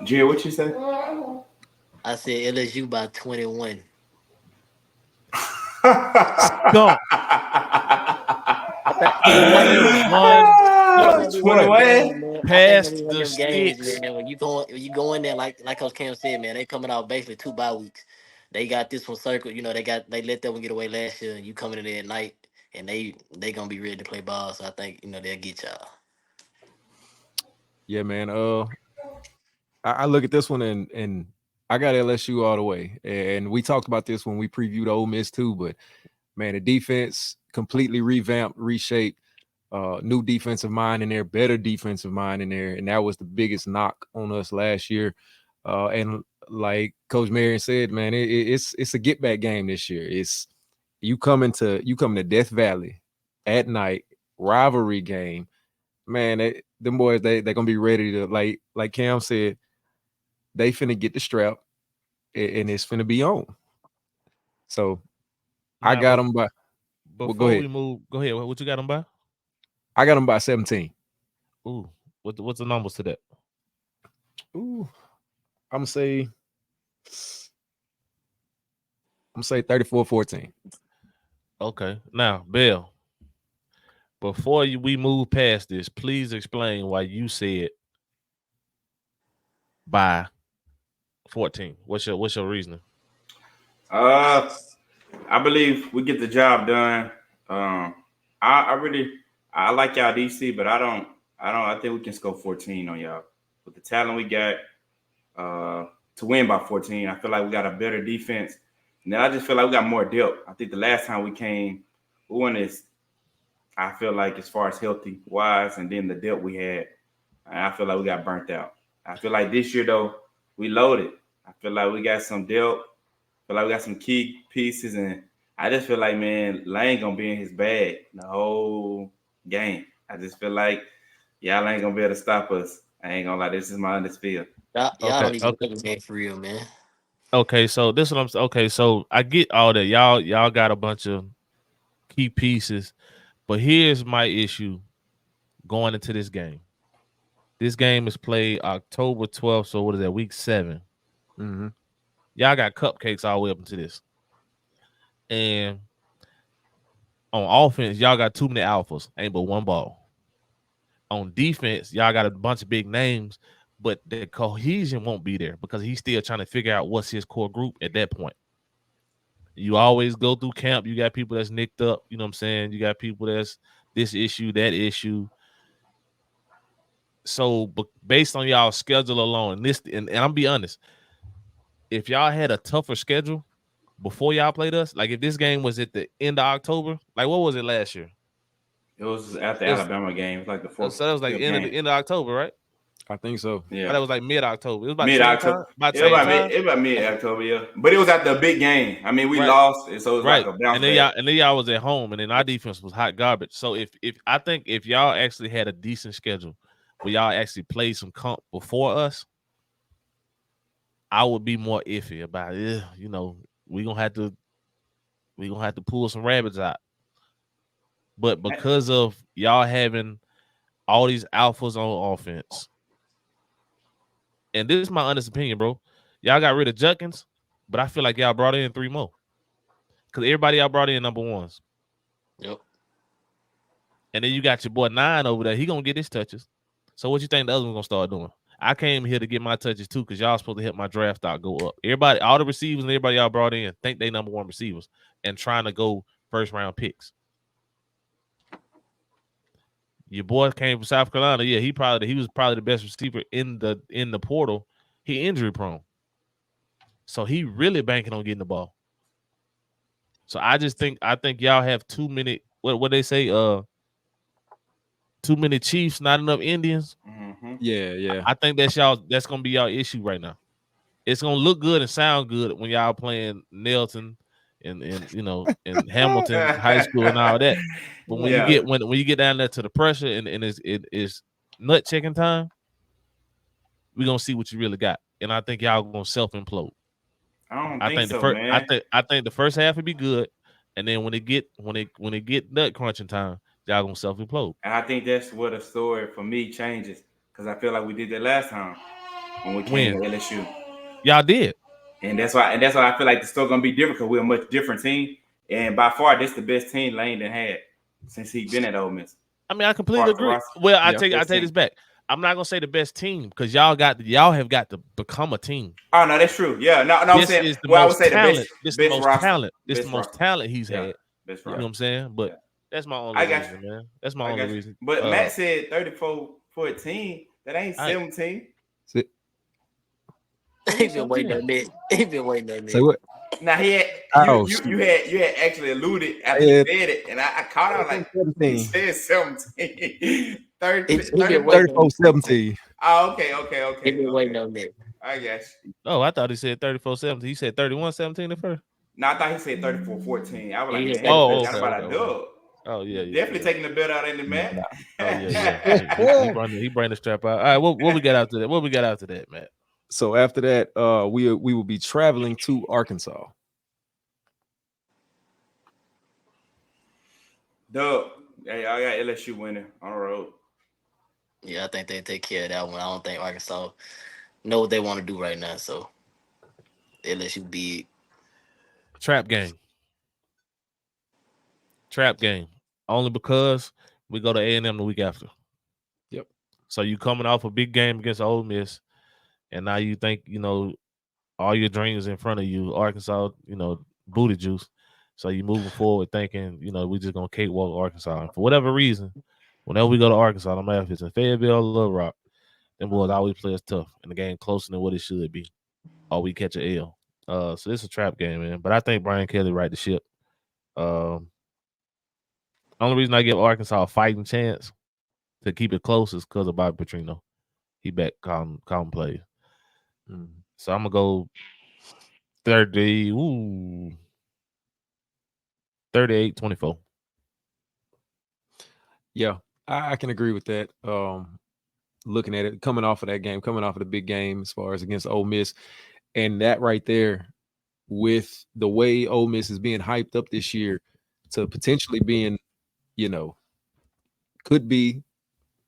Jill, what you say? I said LSU by 21. Skunk. 21. Past the sticks. Man, when you go in there like Coach Cam said, man, they coming out basically 2 bye weeks. They got this one circled. They let that one get away last year, and you coming in there at night, and they gonna be ready to play ball. So I think they'll get y'all. Yeah, man. I look at this one and I got LSU all the way. And we talked about this when we previewed Ole Miss too. But man, the defense completely revamped, reshaped. New defensive mind in there, better defensive mind in there, and that was the biggest knock on us last year. And like Coach Marion said, man, it's a get back game this year. It's you coming to Death Valley at night, rivalry game. Man, them boys they're gonna be ready to like Cam said, they finna get the strap, and it's finna be on. So now, I got them by. Before we move, go ahead. What you got them by? I got them by 17. Ooh, what's the numbers to that? Ooh, I'm gonna say 34-14. Okay. Now, Bill, before we move past this, please explain why you said by 14. What's your reasoning? Uh, I believe we get the job done. Um, I really I like y'all DC, but I think we can score 14 on y'all with the talent we got. To win by 14, I feel like we got a better defense. And then I just feel like we got more depth. I think the last time we came, we won this. I feel like as far as healthy wise, and then the depth we had, and I feel like we got burnt out. I feel like this year though, we loaded. I feel like we got some depth. I feel like we got some key pieces, and I just feel like man, Lane gonna be in his bag the whole game. I just feel like y'all ain't gonna be able to stop us. I ain't gonna lie, this is my undisputed. Y'all Okay. don't even Okay. know the man for real, man. Okay. So this is what I'm saying. Okay. So I get all that. Y'all got a bunch of key pieces, but here's my issue going into this game. This game is played October 12th. So what is that? Week 7. Mm-hmm. Y'all got cupcakes all the way up into this. And on offense, y'all got too many alphas, ain't but one ball. On defense, y'all got a bunch of big names, but the cohesion won't be there because he's still trying to figure out what's his core group at that point. You always go through camp, you got people that's nicked up, you know what I'm saying? You got people that's this issue, that issue. So based on y'all schedule alone, and I'm be honest, if y'all had a tougher schedule before y'all played us, like if this game was at the end of October, like what was it last year? It was after It was, Alabama game. It was like the fourth, so that was like fifth the game. end of October, right? I think so. Or Yeah, that was like mid October. It was about the mid same time. October. About the same time, It about mid October. Yeah, but it was at the big game. I mean, we right? lost, and so it was like Right. a bounce And then back. y'all was at home, and then our defense was hot garbage. So if I think if y'all actually had a decent schedule, where y'all actually played some comp before us, I would be more iffy about it. You know, we gonna have to pull some rabbits out. But because of y'all having all these alphas on offense, and this is my honest opinion, bro. Y'all got rid of Judkins, but I feel like y'all brought in 3 more. Because everybody y'all brought in number ones. Yep. And then you got your boy 9 over there. He gonna get his touches. So what you think the other one's gonna start doing? I came here to get my touches too, because y'all supposed to help my draft stock go up. Everybody, all the receivers and everybody y'all brought in think they number 1 receivers and trying to go first round picks. Your boy came from South Carolina. Yeah, he was probably the best receiver in the portal. He injury prone. So he really banking on getting the ball. So I think y'all have too many what they say, too many Chiefs, not enough Indians. Mm-hmm. Yeah. I think that's gonna be y'all issue right now. It's gonna look good and sound good when y'all playing Nelson and you know and Hamilton High School and all that. But when you Yeah, get when you get down there to the pressure and it's nut checking time, we're gonna see what you really got. And I think y'all gonna self implode. I don't I think think the so, first man. I think the first half would be good, and then when it get nut crunching time, y'all gonna self implode. And I think that's where the story for me changes because I feel like we did that last time when we came When to LSU, y'all did, and that's why I feel like the story gonna be different because we're a much different team, and by far this the best team Lane done had since he been at Ole Miss. I mean, I completely Far, agree. Ross, Well, Yeah. I best take this team. back. I'm not gonna say the best team because y'all have got to become a team. Oh no, that's true. Yeah, no, I'm This saying. is the Well, I would most say the best talent. This the best most roster, talent. This the best most roster. talent he's Yeah, had. best You know roster. what I'm saying? But Yeah, that's my only I got reason, you. man. That's my I only got you. reason. But Matt said 34-14. That ain't I 17. Say, what He was been waiting 17? on that. He been waiting on say that. what? Now he had Oh shoot. you had actually alluded after he I said it, and I caught on like he 17. said 17. 30, He been 34. waiting on 34-17. Oh, he been waiting okay. on that. I got you. Oh, I thought he said 34-17. He said 31-17 at first. No, I thought he said 34-14. I was like, He just man, got it. Oh, y'all okay, about okay, a okay. dub. Oh yeah, You yeah, definitely yeah. taking the bet out in the Matt. Nah. Oh yeah. He bring the strap out. All right, what we got after that? What we got after that, Matt? So after that, we will be traveling to Arkansas. Dub. Hey, I got LSU winning on the road. Yeah, I think they take care of that one. I don't think Arkansas know what they want to do right now. So LSU big. Trap game. Trap game. Only because we go to A&M the week after. Yep. So you coming off a big game against Ole Miss, and now you think, all your dreams in front of you, Arkansas, booty juice. So you moving forward thinking, we just gonna cakewalk Arkansas. And for whatever reason, whenever we go to Arkansas, no matter if it's in Fayetteville or Little Rock, them boys always play us tough and the game closer than what it should be. Or we catch a L. So this is a trap game, man. But I think Brian Kelly right the ship. Um, only reason I give Arkansas a fighting chance to keep it close is because of Bobby Petrino. He back calm plays. So I'm gonna go 30. 38-24. Yeah, I can agree with that. Looking at it, coming off of that game, coming off of the big game as far as against Ole Miss, and that right there, with the way Ole Miss is being hyped up this year to potentially being, could be,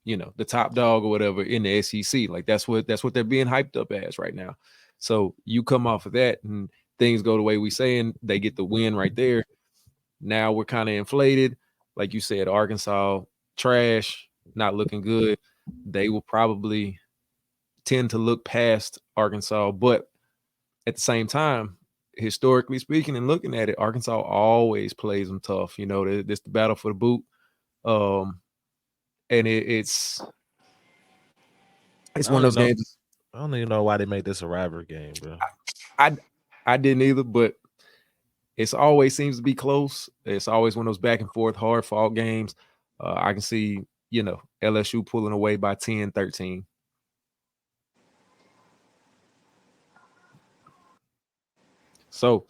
the top dog or whatever in the SEC. Like that's what they're being hyped up as right now. So you come off of that and things go the way we saying, they get the win right there. Now we're kind of inflated. Like you said, Arkansas trash, not looking good. They will probably tend to look past Arkansas, but at the same time, historically speaking and looking at it, Arkansas always plays them tough. This the battle for the boot. And it's one of those games. I don't even know why they made this a rivalry game, bro. I didn't either, but it's always seems to be close. It's always one of those back and forth, hard fought games. I can see, LSU pulling away by 10, 13. So,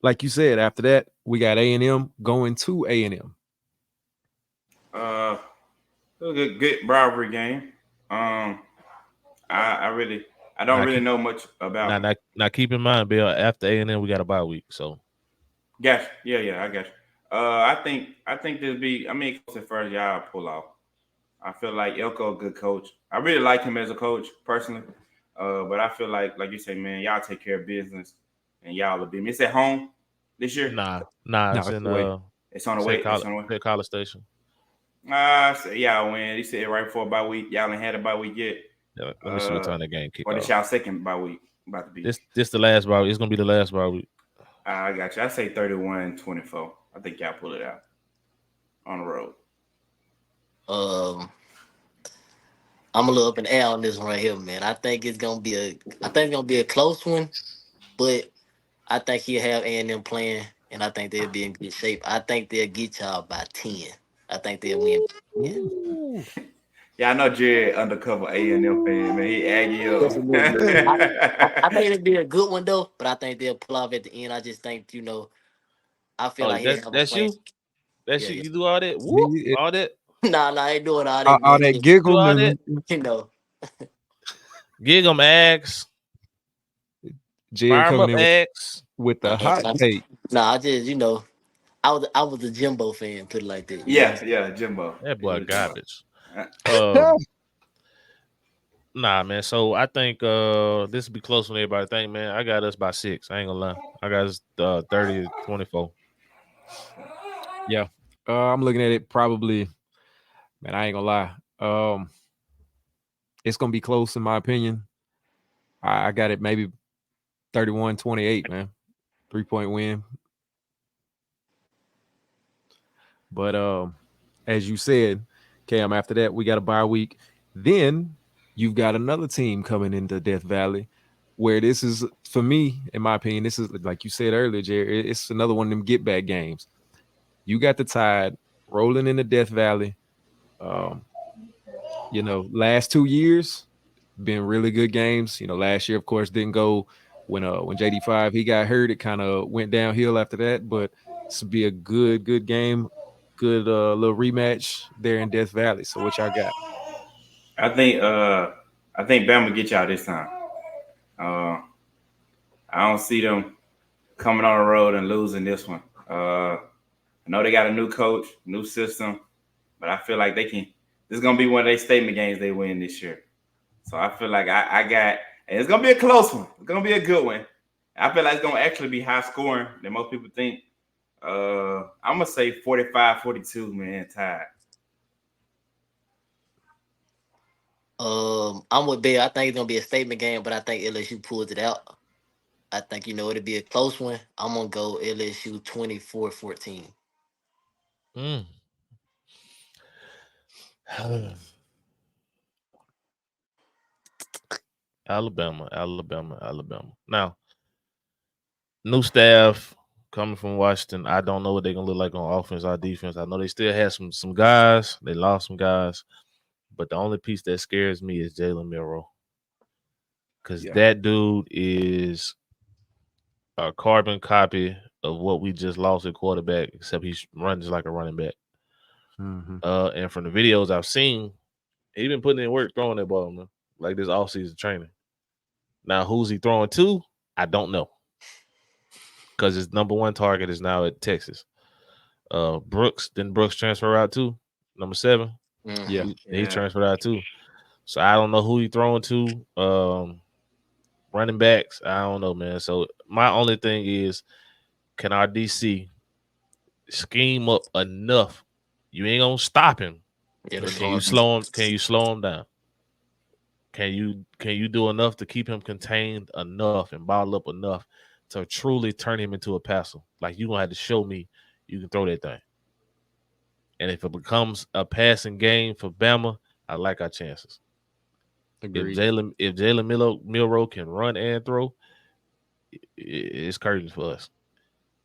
like you said, after that, we got A&M going to A&M. It was a good rivalry game. I don't really know much about. Now keep in mind, Bill. After A&M, we got a bye week, so. Gotcha. Yeah, I got you. I think there'll be. I mean, close at first, y'all pull off. I feel like Elko a good coach. I really like him as a coach personally. But I feel like you say, man, y'all take care of business, and y'all will be. It's at home this year. Nah, it's in It's on the way. It's on the way. College Station. So y'all win. He said right before bye week. Y'all ain't had a bye week yet. Yeah, let me see what time the game kick Or off. this y'all second bye week about to be. This the last bye week. It's gonna be the last bye week. I got you. I say 31-24. I think y'all pull it out on the road. I'm a little up in the air on this one right here, man. I think it's gonna be a close one, but I think he'll have A&M playing, and I think they'll be in good shape. I think they'll get y'all by 10. I think they'll win. Yeah. Yeah, I know Jared undercover A&M fan, man. He Aggie up. I think it'll be a good one though, but I think they'll pull off at the end. I just think, I feel like he'll have a plan. That's you. You do all that. All that. Nah, I ain't doing all that. All that giggle. All that. Gig 'em eggs. Jay coming in eggs with the hot take. Nah, I just, I was a Jimbo fan, put it like that. Yeah, Jimbo. That boy garbage. Nah, man. So I think this will be close when everybody think, man. I got us by 6. I ain't gonna lie. I got us 30-24. Yeah. I'm looking at it probably, man, I ain't gonna lie. It's gonna be close in my opinion. I got it maybe 31-28, man. 3-point win. But as you said, Cam, after that, we got a bye week. Then you've got another team coming into Death Valley where this is, for me, in my opinion, this is, like you said earlier, Jerry, it's another one of them get-back games. You got the Tide rolling into Death Valley. Last 2 years, been really good games. Last year, of course, didn't go when JD5, he got hurt. It kind of went downhill after that, but this will be a good game. Good little rematch there in Death Valley. So what y'all got? I think Bama get y'all this time. I don't see them coming on the road and losing this one. I know they got a new coach, new system, but I feel like they can. This is gonna be one of their statement games they win this year. So I feel like I got, and it's gonna be a close one. It's gonna be a good one. I feel like it's gonna actually be high scoring than most people think. I'm gonna say 45-42, man, tied. I'm with Bill. I think it's gonna be a statement game, but I think LSU pulls it out. I think it'll be a close one. I'm gonna go LSU 24-14. Mm. Alabama, Alabama, Alabama. Now, new staff coming from Washington. I don't know what they're gonna look like on offense or defense. I know they still have some guys. They lost some guys, but the only piece that scares me is Jalen Milroe because Yeah. that dude is a carbon copy of what we just lost at quarterback, except he runs like a running back. Mm-hmm. And from the videos I've seen, he been putting in work throwing that ball, man. Like this offseason training. Now, who's he throwing to? I don't know. Because his number one target is now at Texas. Brooks, didn't Brooks transfer out too? Number 7. Yeah. Mm-hmm. He Yeah. transferred out too. So I don't know who he throwing to. Running backs, I don't know, man. So my only thing is, can our DC scheme up enough? You ain't gonna stop him, Yeah, the but slow. Can you slow him down? Can you do enough to keep him contained enough and bottle up enough to truly turn him into a passer? Like you gonna have to show me you can throw that thing. And if it becomes a passing game for Bama, I like our chances. Agreed. If Jalen Milroe can run and throw, it's curtains for us.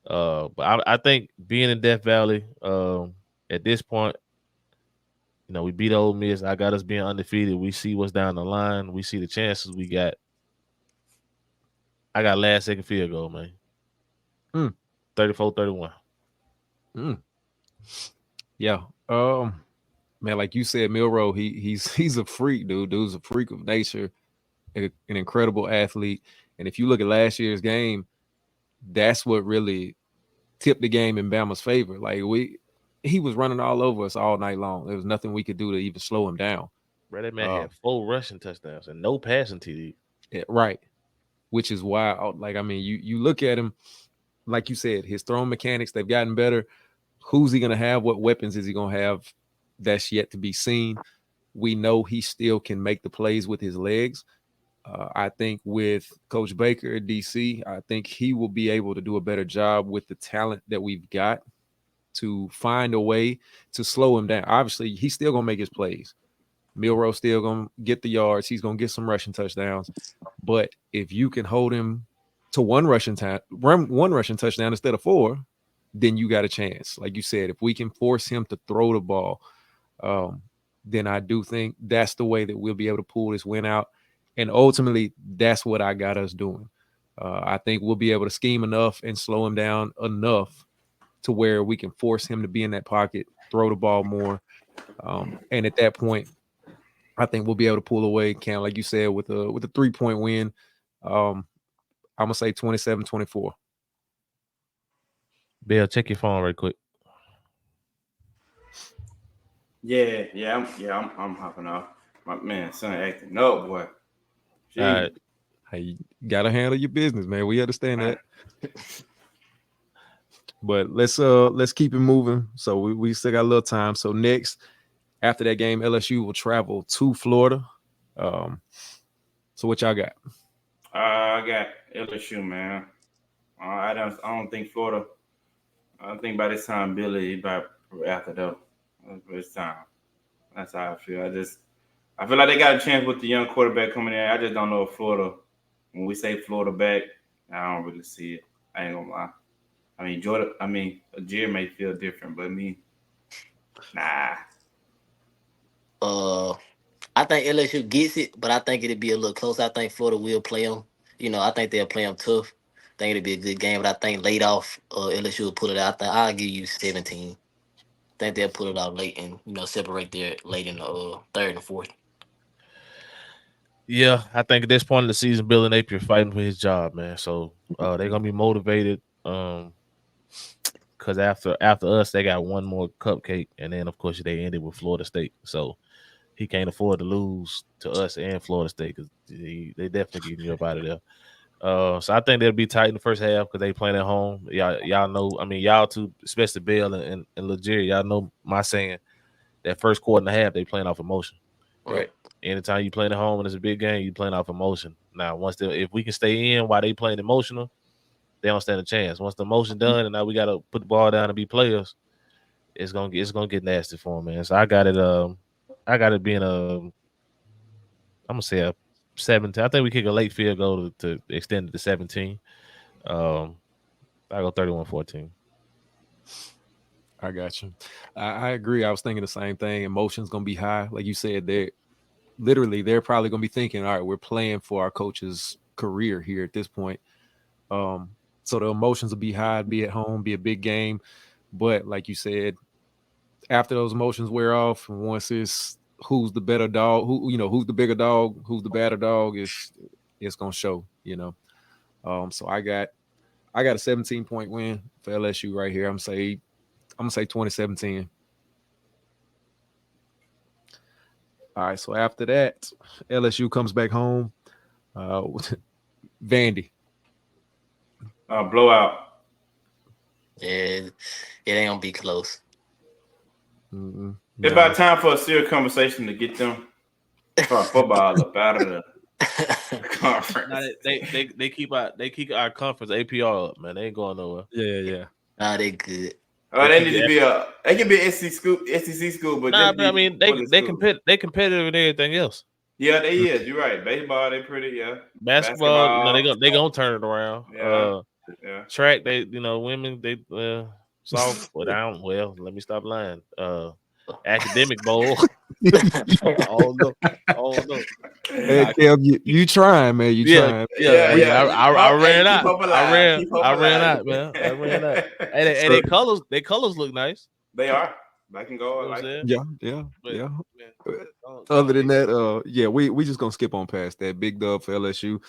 But I think being in Death Valley, at this point, we beat Ole Miss. I got us being undefeated. We see what's down the line. We see the chances we got. I got last second field goal, man. Mm. 34-31. Mm. Yeah. Man, like you said, Milroe, he's a freak, dude. Dude's a freak of nature, an incredible athlete. And if you look at last year's game, that's what really tipped the game in Bama's favor. Like he was running all over us all night long. There was nothing we could do to even slow him down. Bro, that man Uh, had 4 rushing touchdowns and no passing TD. yeah, right. Which is why, like, I mean, you look at him, like you said, his throwing mechanics, they've gotten better. Who's he going to have? What weapons is he going to have? That's yet to be seen. We know he still can make the plays with his legs. I think with Coach Baker at DC, I think he will be able to do a better job with the talent that we've got to find a way to slow him down. Obviously, he's still going to make his plays. Milroe still going to get the yards. He's going to get some rushing touchdowns. But if you can hold him to one rushing touchdown instead of 4, then you got a chance. Like you said, if we can force him to throw the ball, then I do think that's the way that we'll be able to pull this win out. And ultimately, that's what I got us doing. I think we'll be able to scheme enough and slow him down enough to where we can force him to be in that pocket, throw the ball more. And at that point, I think we'll be able to pull away, Cam, like you said, with a 3-point win. I'm going to say 27-24. Bill, check your phone right quick. I'm hopping off. My man, son acting up, boy. All Gee, right. Hey, you got to handle your business, man. We understand that. But let's keep it moving. So we still got a little time. So next, after that game, LSU will travel to Florida. So what y'all got? I got LSU, man. I don't think Florida. I think by this time Billy about after though. It's time. That's how I feel. I feel like they got a chance with the young quarterback coming in. I just don't know if Florida. When we say Florida back, I don't really see it. I ain't gonna lie. I mean Jordan. I mean Jared may feel different, but me, nah. I think LSU gets it, but I think it'll be a little close. I think Florida will play them. I think they'll play them tough. I think it'll be a good game, but I think late off, LSU will pull it out. I think I'll give you 17. I think they'll pull it out late and separate there late in the third and fourth. Yeah, I think at this point in the season, Billy Napier fighting for his job, man. So they're gonna be motivated. Because after us, they got one more cupcake, and then of course they ended with Florida State. So he can't afford to lose to us and Florida State because they definitely getting you up out of there. So I think they'll be tight in the first half because they playing at home. Y'all know. I mean, y'all two, especially Bell and Legere, y'all know my saying that first quarter and a half they playing off emotion. Right. Anytime you playing at home and it's a big game, you playing off emotion. Now, if we can stay in while they playing emotional, they don't stand a chance. Once the emotion done, and now we got to put the ball down and be players, it's gonna get nasty for them, man. So I got it. I got it being I'm gonna say a 17. I think we kick a late field goal to extend it to 17. Um, I go 31-14. I got you. I agree. I was thinking the same thing. Emotion's gonna be high, like you said. They're probably gonna be thinking, all right, we're playing for our coach's career here at this point. So the emotions will be high, be at home, be a big game. But like you said, after those emotions wear off, and once it's who's the better dog, who's the bigger dog, who's the better dog, it's gonna show. So I got a 17-point win for LSU right here. I'm gonna say 2017. All right, so after that, LSU comes back home. Vandy. Blowout. Yeah, it ain't gonna be close. No. It's about time for a serious conversation to get them for football up out of the conference. Now, they keep our conference APR up, man. They ain't going nowhere. Yeah. Nah, they good. They need to be they can be an SEC school, but but I mean they competitive in everything else. Yeah, they is. You're right. Baseball, they pretty. Yeah. Basketball, they gonna turn it around. Yeah. Track, women, they soft. But I don't. Well, let me stop lying. Academic bowl. Oh no. Hey, Kev, you trying, man? You trying? Yeah. I ran out. I ran out, man. I ran out. And they colors look nice. They are. I can go. Yeah. Other than that, we just gonna skip on past that. Big dub for LSU.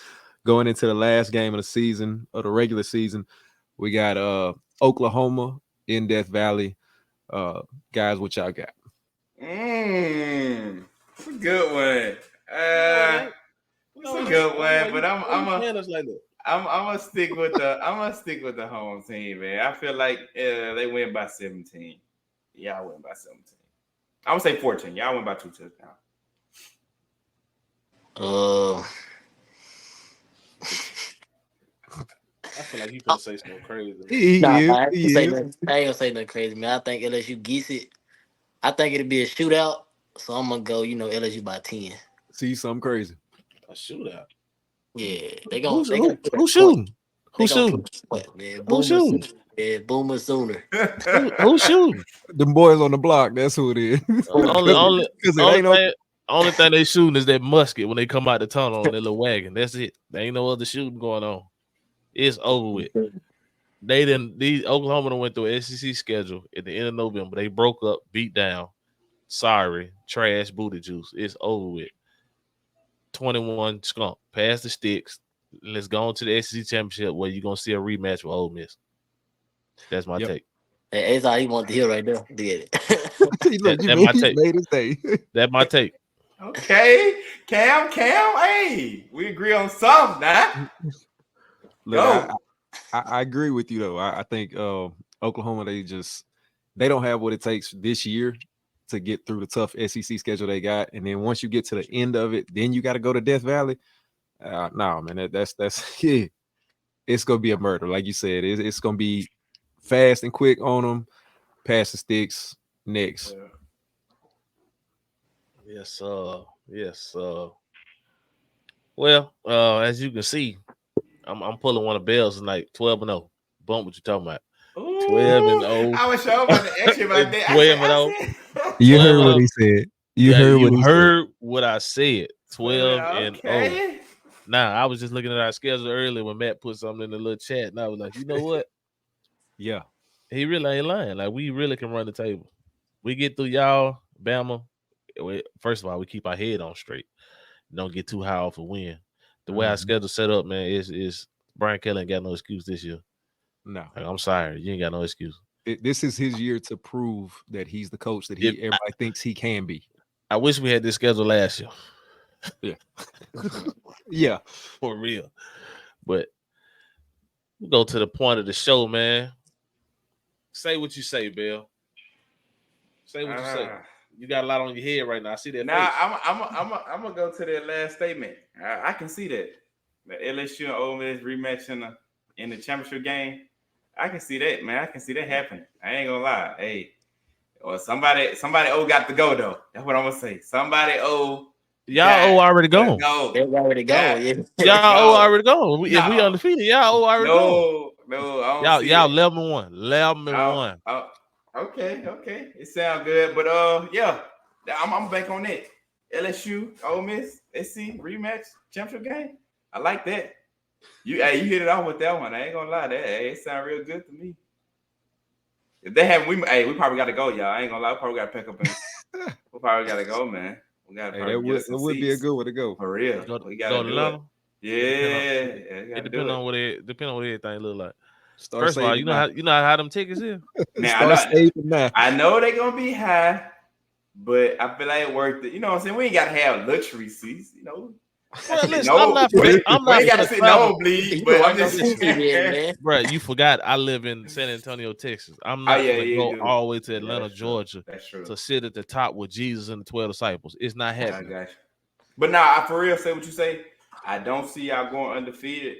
Going into the last game of the season, of the regular season, we got Oklahoma in Death Valley. Guys, what y'all got? It's a good one. It's a good one, but I'm gonna stick with the home team, man. I feel like they win by 17. Y'all win by 17. I'm gonna say 14. Y'all win by 2 touchdowns. I feel like you gonna say something crazy. I ain't gonna say nothing crazy, man. I think LSU gets it. I think it'll be a shootout, so I'm gonna go, LSU by 10. See something crazy. A shootout. Yeah, who's shooting? Who's shooting? Man, Who's shooting? Yeah, Boomer Sooner. Who's shooting? Them boys on the block. That's who it is. Only thing they shooting is that musket when they come out the tunnel on their little wagon. That's it. There ain't no other shooting going on. It's over with. Oklahoma went through an SEC schedule at the end of November. They broke up, beat down. Sorry, trash booty juice. It's over with. 21 skunk. Pass the sticks. Let's go on to the SEC championship where you're gonna see a rematch with Ole Miss. That's my take. Hey, that's all he wanted to hear right there. Did it? That's my take. Okay, Cam. Hey, we agree on something now. Look, I agree with you though. I think Oklahoma they don't have what it takes this year to get through the tough SEC schedule they got, and then once you get to the end of it, then you got to go to Death Valley. No, man, that's yeah. It's gonna be a murder, like you said. It's gonna be fast and quick on them. Pass the sticks next. Yes. Well, as you can see, I'm pulling one of Bell's tonight. 12-0. Bump what you talking about. 12-0. I was sure about to ask you about that. 12-0. You heard what he said. You heard what I said. 12-0. Now I was just looking at our schedule earlier when Matt put something in the little chat, and I was like, you know what? Yeah, he really ain't lying. Like, we really can run the table. We get through y'all, Bama. First of all, we keep our head on straight. Don't get too high off a win. The way our schedule set up, man, is Brian Kelly ain't got no excuse this year. No, like, I'm sorry, you ain't got no excuse. This is his year to prove that he's the coach that everybody thinks he can be. I wish we had this schedule last year. Yeah. Yeah. For real. But we go to the point of the show, man. Say what you say, Bill. Say what you say. You got a lot on your head right now. I see that. Now face. I'm gonna go to that last statement. I can see that. The LSU and Ole Miss rematch in the championship game. I can see that, man. I can see that happening. I ain't gonna lie. Hey, or somebody got to go though. That's what I'm gonna say. Somebody Y'all already gone. They already gone. Yeah. Y'all already gone. If we No. undefeated, y'all already gone. No, I don't see Y'all it. 11-1. 11-1. Okay. It sounds good, but yeah, I'm back on that. LSU, Ole Miss, SC rematch championship game. I like that. You hit it off with that one. I ain't gonna lie, it sound real good to me. If they have, we probably got to go, y'all. I ain't gonna lie, we probably got to pick up. We probably got to go, man. We got to that would be a good one to go. For real. We got to do it. Yeah, it depends on what everything look like. Start First of all, you know how them tickets is. Man, I know they're gonna be high, but I feel like it worth it. You know what I'm saying? We ain't gotta have luxury seats, you know. Well, listen, I'm not. We ain't gotta sit nosebleed, but I'm just man. Bro, you forgot I live in San Antonio, Texas. I'm not gonna go all the way to Atlanta, Georgia to sit at the top with Jesus and the 12 disciples. It's not happening. I got you. But now, I for real say what you say. I don't see y'all going undefeated,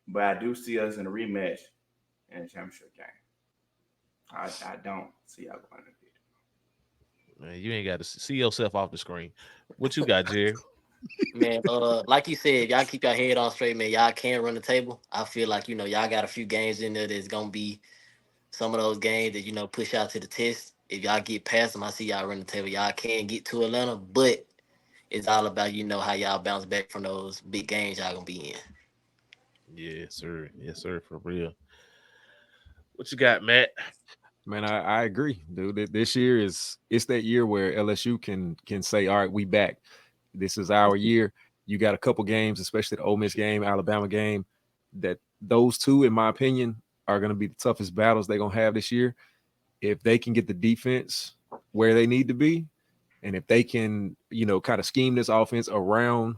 but I do see us in a rematch in the championship game. I don't see y'all going undefeated. Man, you ain't got to see yourself off the screen. What you got, Jerry? Man, like you said, y'all keep your head on straight, man. Y'all can run the table. I feel like, y'all got a few games in there that's gonna be some of those games that, push out to the test. If y'all get past them, I see y'all run the table. Y'all can get to Atlanta, but it's all about, how y'all bounce back from those big games y'all gonna be in. Yes, sir, for real. What you got, Matt? Man, I agree, dude. This year it's that year where LSU can say, all right, we back. This is our year. You got a couple games, especially the Ole Miss game, Alabama game, that those two, in my opinion, are going to be the toughest battles they're going to have this year. If they can get the defense where they need to be, and if they can, kind of scheme this offense around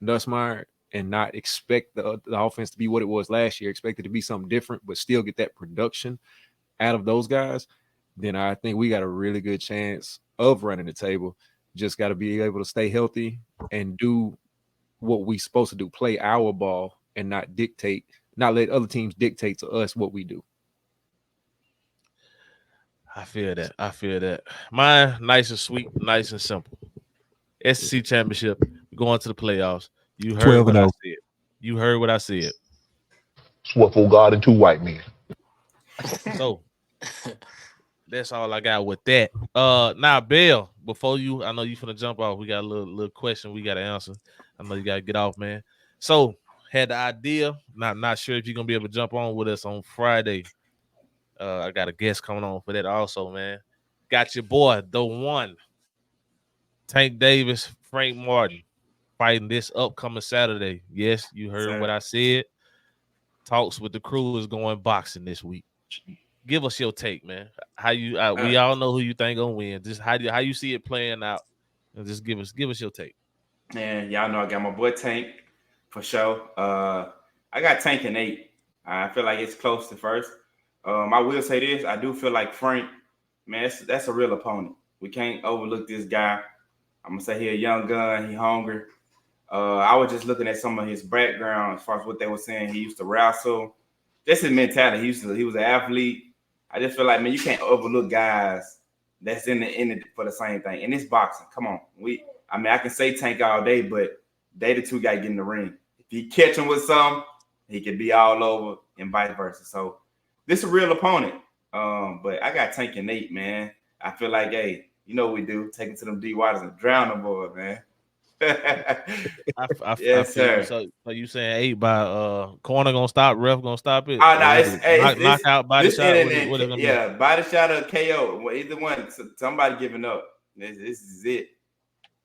Nussmeier and not expect the offense to be what it was last year, expect it to be something different, but still get that production out of those guys, then I think we got a really good chance of running the table. Just got to be able to stay healthy and do what we supposed to do, play our ball and not let other teams dictate to us what we do. I feel that. Mine, nice and sweet, nice and simple. SEC championship, going to the playoffs. You heard what I said. You heard what I said. Swear for God and two white men. So that's all I got with that. Now, Bill, before I know you finna jump off. We got a little question we gotta answer. I know you gotta get off, man. So had the idea. Not sure if you're gonna be able to jump on with us on Friday. I got a guest coming on for that also, man. Got your boy, the one, Tank Davis, Frank Martin, fighting this upcoming Saturday. Yes, you heard what I said. Talks with the crew is going boxing this week. Give us your take, man. How you? We all know who you think gonna win. Just how you see it playing out, and just give us your take. Man, y'all know I got my boy Tank for sure. I got Tank in 8. I feel like it's close to first. I will say this: I do feel like Frank, man, that's a real opponent. We can't overlook this guy. I'm gonna say he a young gun. He hungry. I was just looking at some of his background as far as what they were saying. He used to wrestle. That's his mentality. He was an athlete. I just feel like, man, you can't overlook guys that's in it for the same thing. And it's boxing. Come on. I can say Tank all day, but they the two guys get in the ring. If he catch him with something, he could be all over and vice versa. So this is a real opponent. But I got Tank in 8, man. I feel like, hey, you know what we do. Take him to them deep waters and drown them boys, man. Yes, sir. So you saying 8 by corner gonna stop, ref gonna stop it? Oh no, it's knockout, body shot. What it gonna be? Body shot or KO. Well, either one. Somebody giving up. This is it.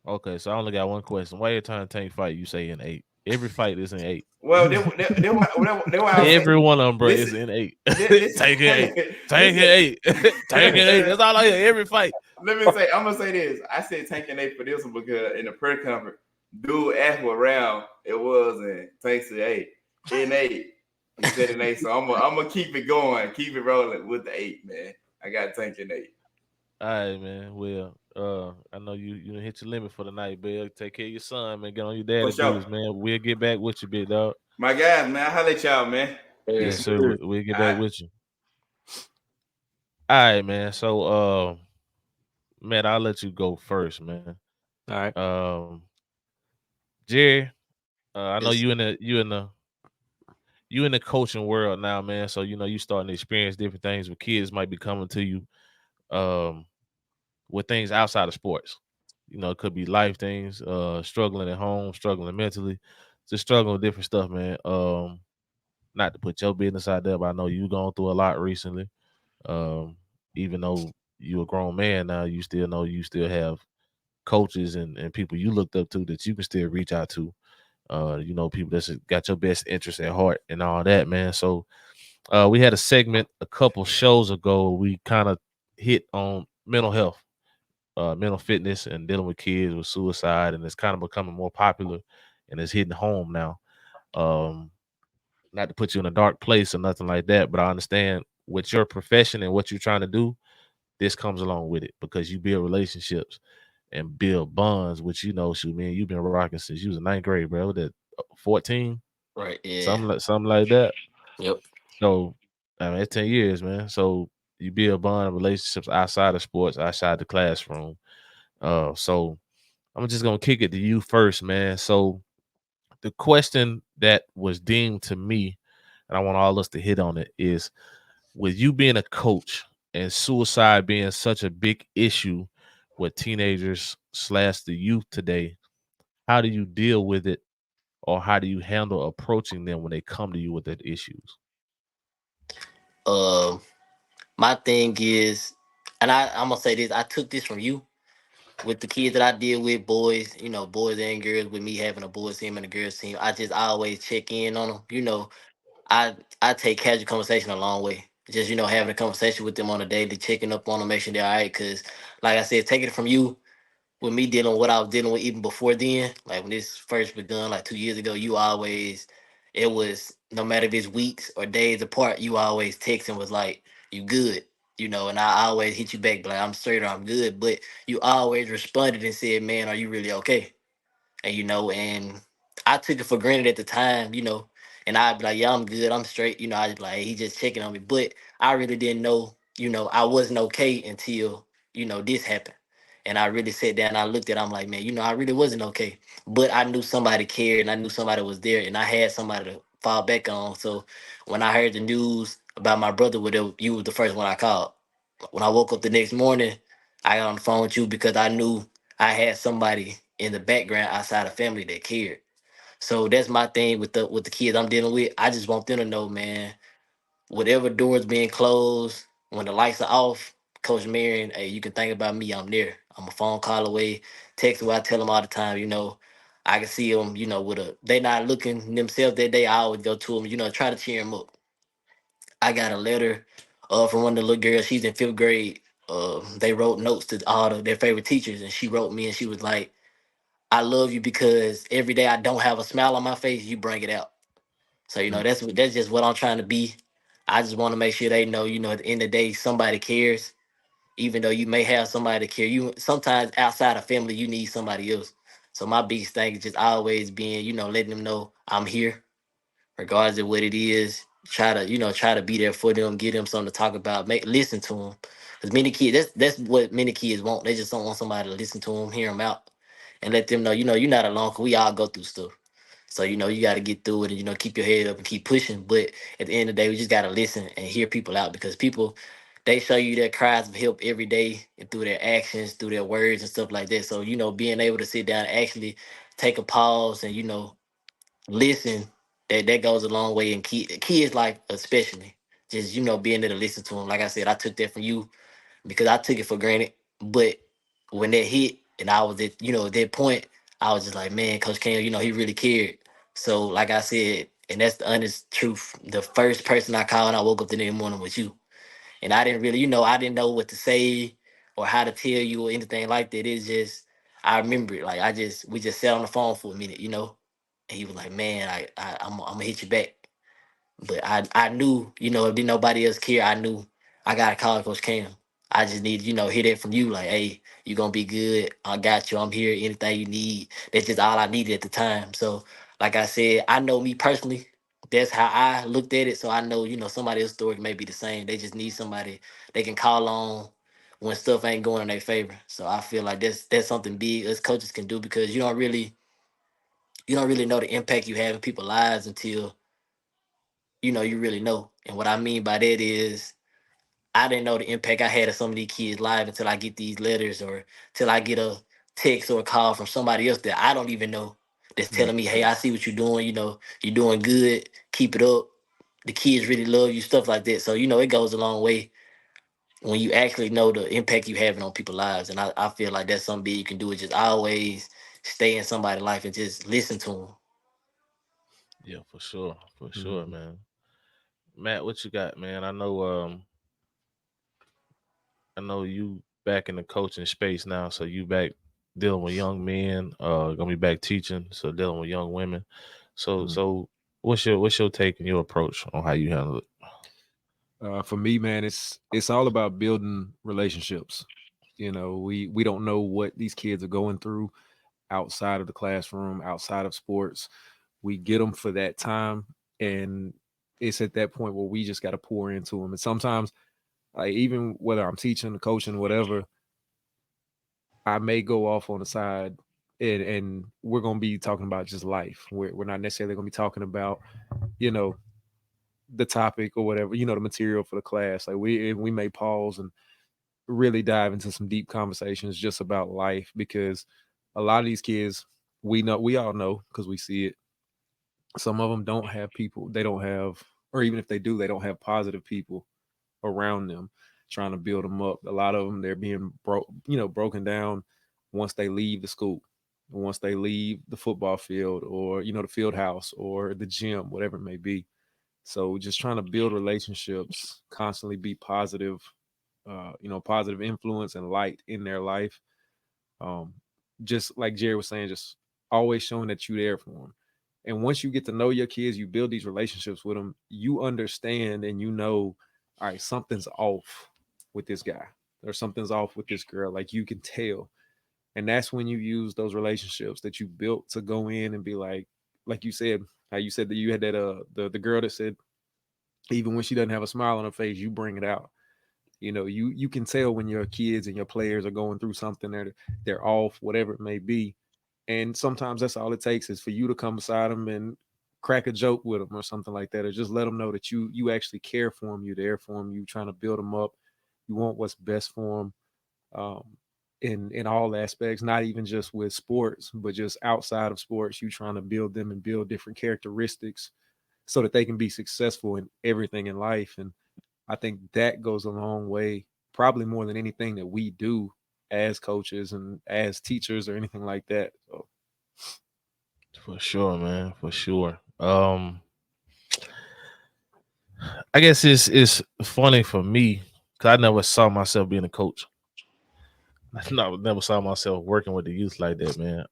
Okay, so I only got one question. Why every time Tank fight, you say in 8? Every fight is in 8. Well, every one of them, bro, is in 8. Tank in 8. Tank in 8. Tank in 8. That's all I hear. Every fight. Let me say, I'm gonna say this. I said taking A for this one because in the press conference, dude asked what round it was, and Tank said, "Hey, in eight." He said an eight, so I'm gonna keep it going, keep it rolling with the eight, man. I got Tank in eight. All right, man. Well, I know you done hit your limit for the night, Bill. Take care of your son, man. Get on your For daddy sure. duties, man. We'll get back with you, big dog. My guys, man, I holla at y'all, man. Yes, Yes, sir. sir. We'll get All back right. with you. All right, man. So, man, I'll let you go first, man. All right. Jerry, I know Yes. you in the coaching world now, man. So you starting to experience different things with kids might be coming to you, um, with things outside of sports. It could be life things, struggling at home, struggling mentally, just struggling with different stuff, man. Not to put your business out there, but I know you going through a lot recently. Um, Even though you a grown man now, you still know you still have coaches and people you looked up to that you can still reach out to. People that's got your best interest at heart and all that, man. So we had a segment a couple shows ago. We kind of hit on mental health, mental fitness, and dealing with kids with suicide, and it's kind of becoming more popular and it's hitting home now. Um, Not to put you in a dark place or nothing like that, but I understand with your profession and what you're trying to do, this comes along with it because you build relationships and build bonds, which shoot, man, you've been rocking since you was in ninth grade, bro. That 14, Right. Yeah. something like that. Yep. So, I mean, it's 10 years, man. So you build bond relationships outside of sports, outside the classroom. So I'm just gonna kick it to you first, man. So the question that was deemed to me, and I want all us to hit on it, is with you being a coach and suicide being such a big issue with teenagers slash the youth today, how do you deal with it, or how do you handle approaching them when they come to you with that issues? Um, my thing is, and I'm gonna say this. I took this from you with the kids that I deal with, boys. Boys and girls. With me having a boys team and a girls team, I always check in on them. I take casual conversation a long way. Just having a conversation with them on a daily, checking up on them, making sure they're all right. Cause like I said, taking it from you, with me dealing with what I was dealing with even before then, like when this first begun, like 2 years ago, it was no matter if it's weeks or days apart, you always text and was like, "You good?" And I always hit you back, like, "I'm straight or I'm good," but you always responded and said, "Man, are you really okay?" And I took it for granted at the time, and I'd be like, "Yeah, I'm good, I'm straight," I'd be like, "Hey, he just checking on me," but I really didn't know, I wasn't okay until this happened, and I really sat down, and I looked at, it, I'm like, man, I really wasn't okay, but I knew somebody cared, and I knew somebody was there, and I had somebody to fall back on. So when I heard the news about my brother, whatever, you was the first one I called. When I woke up the next morning, I got on the phone with you because I knew I had somebody in the background outside of family that cared. So that's my thing with the kids I'm dealing with. I just want them to know, man, whatever doors being closed, when the lights are off, Coach Marion, hey, you can think about me. I'm there. I'm a phone call away. Text where I tell them all the time, I can see them, they not looking themselves that day. I always go to them, try to cheer them up. I got a letter from one of the little girls. She's in fifth grade. They wrote notes to their favorite teachers, and she wrote me, and she was like, "I love you because every day I don't have a smile on my face, you bring it out." So Mm. that's just what I'm trying to be. I just want to make sure they know, at the end of the day, somebody cares. Even though you may have somebody to care, you sometimes outside of family, you need somebody else. So my biggest thing is just always being, letting them know I'm here regardless of what it is. Try to be there for them, give them something to talk about, listen to them. Because many kids, that's what many kids want. They just don't want somebody to listen to them, hear them out, and let them know, you're not alone. Cause we all go through stuff. So you got to get through it, and keep your head up and keep pushing. But at the end of the day, we just got to listen and hear people out because people, they show you their cries of help every day and through their actions, through their words and stuff like that. So being able to sit down and actually take a pause and listen, that goes a long way in kids life, especially just being there to listen to them. Like I said, I took that from you because I took it for granted. But when that hit and I was at that point, I was just like, man, Coach Cam, he really cared. So like I said, and that's the honest truth, the first person I called when I woke up the next morning was you. And I didn't really, I didn't know what to say. or how to tell you or anything like that. It's just I remember it. Like we just sat on the phone for a minute, you know. And he was like, "Man, I'm gonna hit you back." But I knew, you know, if didn't nobody else care, I knew I gotta call Coach Cam. I just need, you know, hear that from you, like, hey, you gonna be good. I got you. I'm here. Anything you need. That's just all I needed at the time. So, like I said, I know me personally. That's how I looked at it. So I know, you know, somebody else's story may be the same. They just need somebody they can call on when stuff ain't going in their favor. So I feel like that's something big us coaches can do because you don't really know the impact you have in people's lives until you know, you really know. And what I mean by that is I didn't know the impact I had on some of these kids' lives until I get these letters or till I get a text or a call from somebody else that I don't even know that's Mm. telling me, hey, I see what you're doing, you know, you're doing good, keep it up. The kids really love you, stuff like that. So, you know, it goes a long way when you actually know the impact you having on people's lives. And I feel like that's something big you can do is just always stay in somebody's life and just listen to them. Yeah, for sure, Mhm. man. Matt, what you got, man? I know you back in the coaching space now, so you back dealing with young men, gonna be back teaching, so dealing with young women. So Mhm. so what's your take and your approach on how you handle it? For me, man, it's all about building relationships. You know, we don't know what these kids are going through outside of the classroom, outside of sports. We get them for that time, and it's at that point where we just got to pour into them. And sometimes, like even whether I'm teaching, coaching, whatever, I may go off on the side, and we're gonna be talking about just life. We're not necessarily gonna be talking about, you know, the topic or whatever, you know, the material for the class. Like we may pause and really dive into some deep conversations just about life because a lot of these kids, we all know because we see it. Some of them don't have people, they don't have, or even if they do, they don't have positive people around them trying to build them up. A lot of them, they're being broken down once they leave the school, once they leave the football field or, you know, the field house or the gym, whatever it may be. So just trying to build relationships, constantly be positive, positive influence and light in their life. Um, just like Jerry was saying, just always showing that you're there for them. And once you get to know your kids, you build these relationships with them, you understand and you know, all right, something's off with this guy or something's off with this girl. Like you can tell. And that's when you use those relationships that you built to go in and be like you said, how you said that you had that the girl that said even when she doesn't have a smile on her face, you bring it out. You know, you can tell when your kids and your players are going through something, they're off, whatever it may be. And sometimes that's all it takes is for you to come beside them and crack a joke with them or something like that, or just let them know that you actually care for them, you're there for them, you trying to build them up, you want what's best for them, in all aspects, not even just with sports, but just outside of sports. You trying to build them and build different characteristics so that they can be successful in everything in life. And I think that goes a long way, probably more than anything that we do as coaches and as teachers or anything like that. So, For sure, man, for sure. I guess it's funny for me because I never saw myself being a coach. Never saw myself working with the youth like that, man.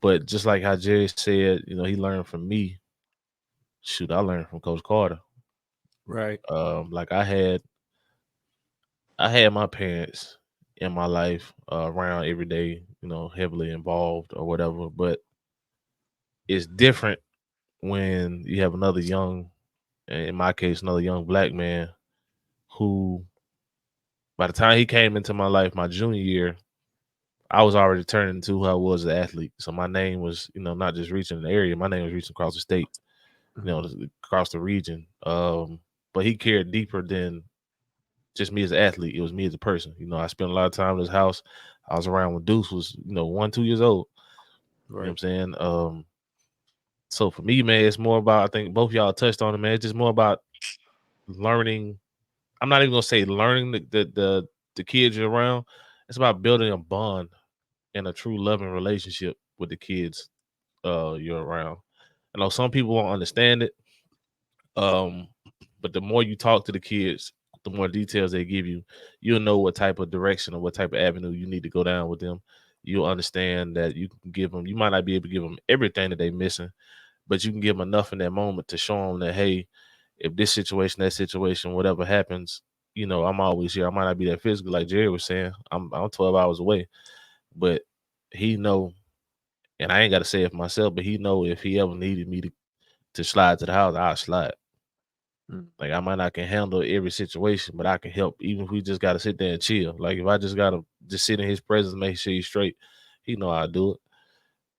But just like how Jerry said, you know, he learned from me. Shoot, I learned from Coach Carter. right. Like I had my parents in my life around every day, you know, heavily involved or whatever. But it's different when you have another young, in my case, another young black man who, by the time he came into my life, my junior year, I was already turning into who I was as an athlete. So my name was, you know, not just reaching the area, my name was reaching across the state, you know, Mhm. across the region. But he cared deeper than just me as an athlete. It was me as a person. You know, I spent a lot of time in his house. I was around when Deuce was, you know, 1, 2 years old. You know what Right. I'm saying? So for me, man, it's more about, I think both y'all touched on it, man. It's just more about learning. I'm not even gonna say learning the kids you're around. It's about building a bond and a true loving relationship with the kids you're around. I know some people won't understand it. Um, but the more you talk to the kids, the more details they give you, you'll know what type of direction or what type of avenue you need to go down with them. You'll understand that you can give them. You might not be able to give them everything that they're missing, but you can give them enough in that moment to show them that, hey, if this situation, that situation, whatever happens, I'm always here. I might not be that physical, like Jerry was saying. I'm 12 hours away, but he know, and I ain't got to say it for myself, but he know if he ever needed me to slide to the house, I'll slide. Like I might not can handle every situation, but I can help. Even if we just gotta sit there and chill. Like if I just gotta just sit in his presence, make sure he's straight, he know I'll do it.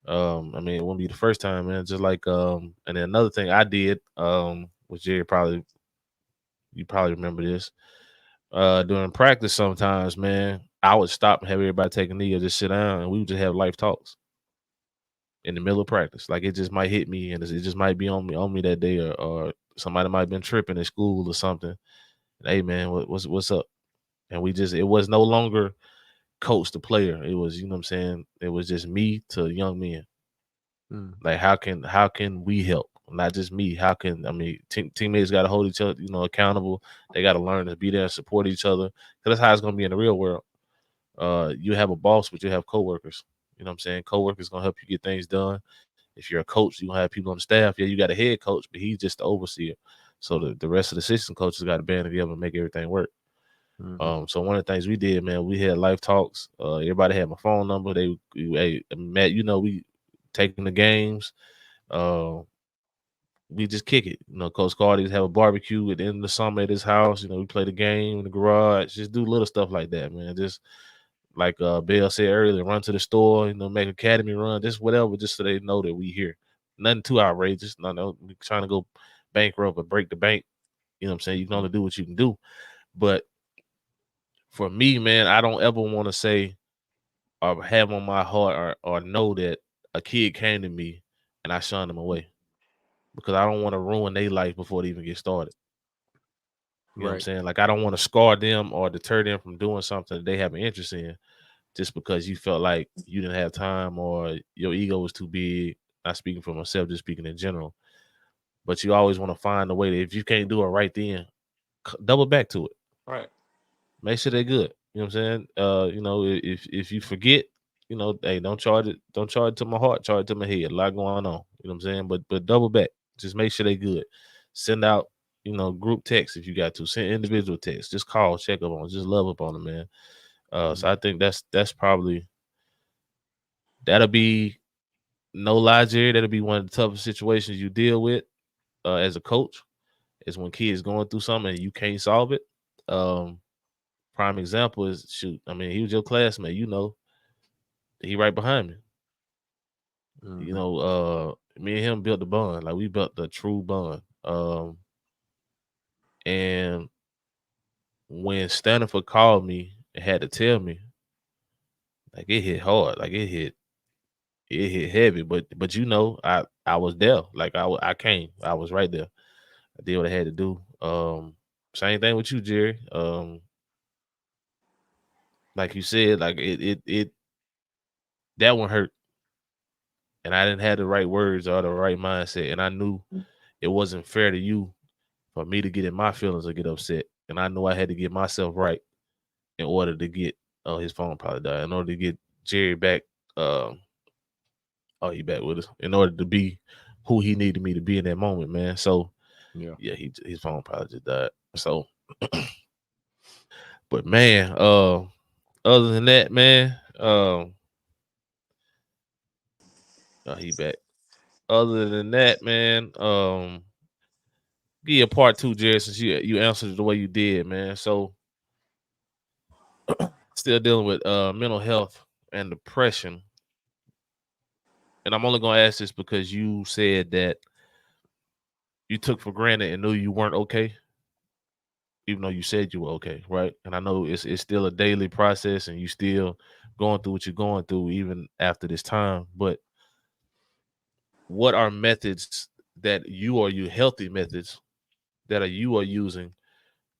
I mean, it won't be the first time, man. Just like and then another thing I did, which Jerry you probably remember this. During practice sometimes, man, I would stop and have everybody take a knee or just sit down and we would just have life talks in the middle of practice. Like it just might hit me and it just might be on me that day or somebody might have been tripping in school or something. Hey man, what's up? And it was no longer coach to player. It was, you know what I'm saying? It was just me to young men. Like how can we help? Not just me. How can teammates got to hold each other, accountable. They got to learn to be there and support each other. Cause that's how it's gonna be in the real world. You have a boss, but you have coworkers. You know what I'm saying? Coworkers gonna help you get things done. If you're a coach, you gonna have people on the staff. Yeah, you got a head coach, but he's just the overseer. So the rest of the assistant coaches got to band together and make everything work. So one of the things we did, man, we had life talks. Everybody had my phone number. Hey, Matt, we taking the games. We just kick it. Coach Cardi's have a barbecue at the end of the summer at his house. We play the game in the garage. Just do little stuff like that, man. Just like Bill said earlier, run to the store, make academy run, just whatever, just so they know that we here. Nothing too outrageous. No, we trying to go bankrupt or break the bank. You know what I'm saying? You can only do what you can do. But for me, man, I don't ever want to say or have on my heart or know that a kid came to me and I shunned them away because I don't want to ruin their life before they even get started. You know what I'm saying? Like I don't want to scar them or deter them from doing something that they have an interest in just because you felt like you didn't have time or your ego was too big. Not speaking for myself, just speaking in general. But you always want to find a way that if you can't do it right then, double back to it. Right. Make sure they're good. You know what I'm saying? If you forget, hey, don't charge it to my heart, charge it to my head. A lot going on. You know what I'm saying? But double back. Just make sure they good. Send out, group text if you got to. Send individual text. Just call, check up on, just love up on them, man. So I think that's probably that'll be no lie, Jerry. That'll be one of the toughest situations you deal with as a coach. Is when kids going through something and you can't solve it. Prime example is shoot. I mean, he was your classmate. He right behind me. Me and him built the bond. Like we built the true bond. And when Stanford called me and had to tell me, like it hit hard. Like it hit heavy. But I was there. Like I came. I was right there. I did what I had to do. Same thing with you, Jerry. Like you said, like it that one hurt. And I didn't have the right words or the right mindset. And I knew it wasn't fair to you for me to get in my feelings or get upset. And I knew I had to get myself right in order to get his phone probably died. In order to get Jerry back, he back with us. In order to be who he needed me to be in that moment, man. So yeah, his phone probably just died. So but man, other than that, man, he back. Other than that, man, give you a part two, Jerry, since you answered it the way you did, man. So still dealing with mental health and depression. And I'm only gonna ask this because you said that you took for granted and knew you weren't okay, even though you said you were okay, right? And I know it's still a daily process and you still going through what you're going through even after this time. But what are methods that you healthy methods that you are using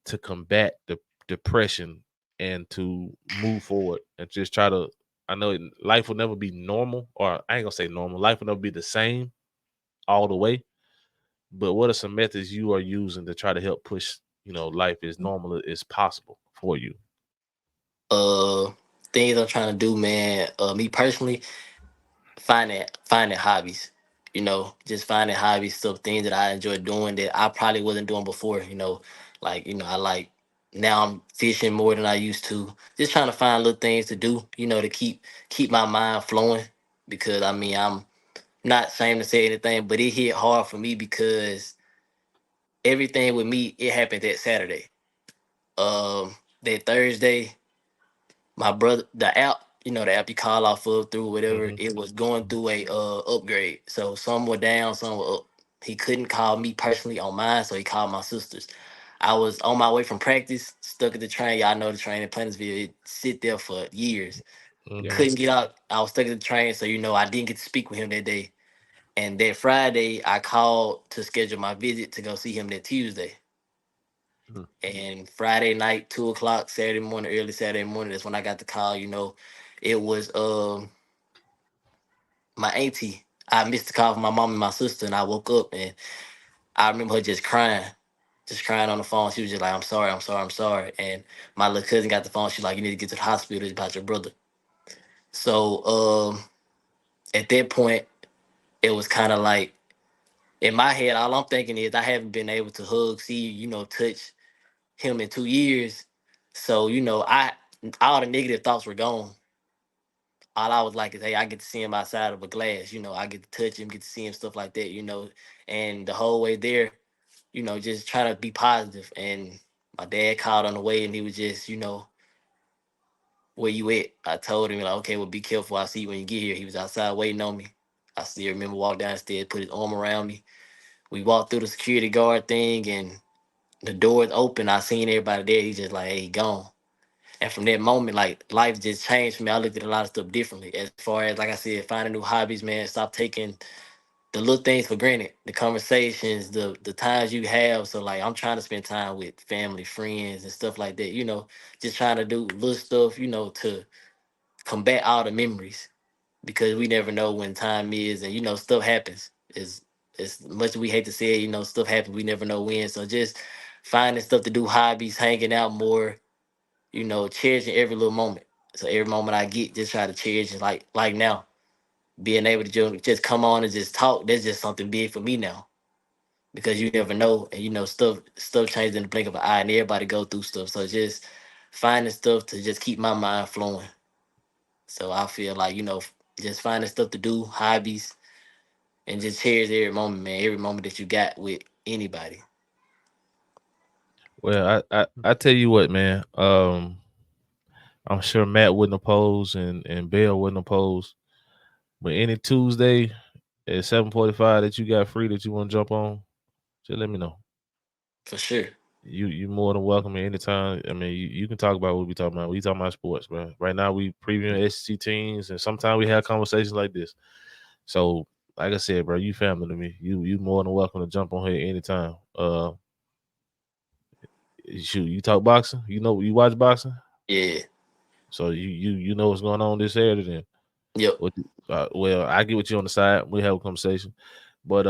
to combat the depression and to move forward and just try to I know life will never be normal, or I ain't gonna say normal, life will never be the same all the way, but what are some methods you are using to try to help push life as normal as possible for you? Uh, Things I'm trying to do, man. Me personally, finding hobbies. Just finding hobbies, stuff, things that I enjoy doing that I probably wasn't doing before. I like now I'm fishing more than I used to. Just trying to find little things to do. To keep my mind flowing. Because I mean, I'm not ashamed to say anything, but it hit hard for me because everything with me it happened that Saturday. That Thursday, my brother, the app you call off of through whatever, Hmm. it was going through a upgrade. So some were down, some were up. He couldn't call me personally on mine, so he called my sisters. I was on my way from practice, stuck at the train. Y'all know the train in Plantersville, it sit there for years. Yeah. Hmm. Couldn't get out. I was stuck at the train, so I didn't get to speak with him that day. And that Friday, I called to schedule my visit to go see him that Tuesday. Hmm. And Friday night, 2 o'clock, Saturday morning, early Saturday morning, that's when I got the call. It was my auntie. I missed the call from my mom and my sister, and I woke up and I remember her just crying on the phone. She was just like, "I'm sorry, I'm sorry, I'm sorry." And my little cousin got the phone. She's like, "You need to get to the hospital. It's about your brother." So at that point, it was kind of like in my head, all I'm thinking is I haven't been able to hug, see, touch him in 2 years. So I all the negative thoughts were gone. All I was like is, hey, I get to see him outside of a glass. I get to touch him, get to see him, stuff like that. And the whole way there, just trying to be positive. And my dad called on the way, and he was just, where you at? I told him like, okay, well, be careful. I'll see you when you get here. He was outside waiting on me. I still remember walk downstairs, put his arm around me. We walked through the security guard thing, and the doors open. I seen everybody there. He just like, hey, he gone. And from that moment, like life just changed for me. I looked at a lot of stuff differently. As far as like I said, finding new hobbies, man. Stop taking the little things for granted. The conversations, the times you have. So like I'm trying to spend time with family, friends, and stuff like that. Just trying to do little stuff, to combat all the memories because we never know when time is, and stuff happens. As much as we hate to say it, stuff happens. We never know when. So just finding stuff to do, hobbies, hanging out more, cherishing every little moment. So every moment I get, just try to cherish it. Like now, being able to just come on and just talk. That's just something big for me now because you never know, and stuff changes in the blink of an eye, and everybody go through stuff. So just finding stuff to just keep my mind flowing. So I feel like just finding stuff to do, hobbies, and just cherish every moment, man. Every moment that you got with anybody. Well, I tell you what, man. I'm sure Matt wouldn't oppose and Bell wouldn't oppose. But any Tuesday at 7:45 that you got free that you want to jump on, just let me know. For sure. You more than welcome at any time. I mean, you can talk about what we talking about. We talking about sports, bro. Right now we previewing SEC teams, and sometimes we have conversations like this. So, like I said, bro, you family to me. You more than welcome to jump on here anytime. Shoot, you talk boxing. You watch boxing, Yeah. so you know what's going on this Saturday. Then Yep. what? Well, I get with you on the side. We have a conversation, but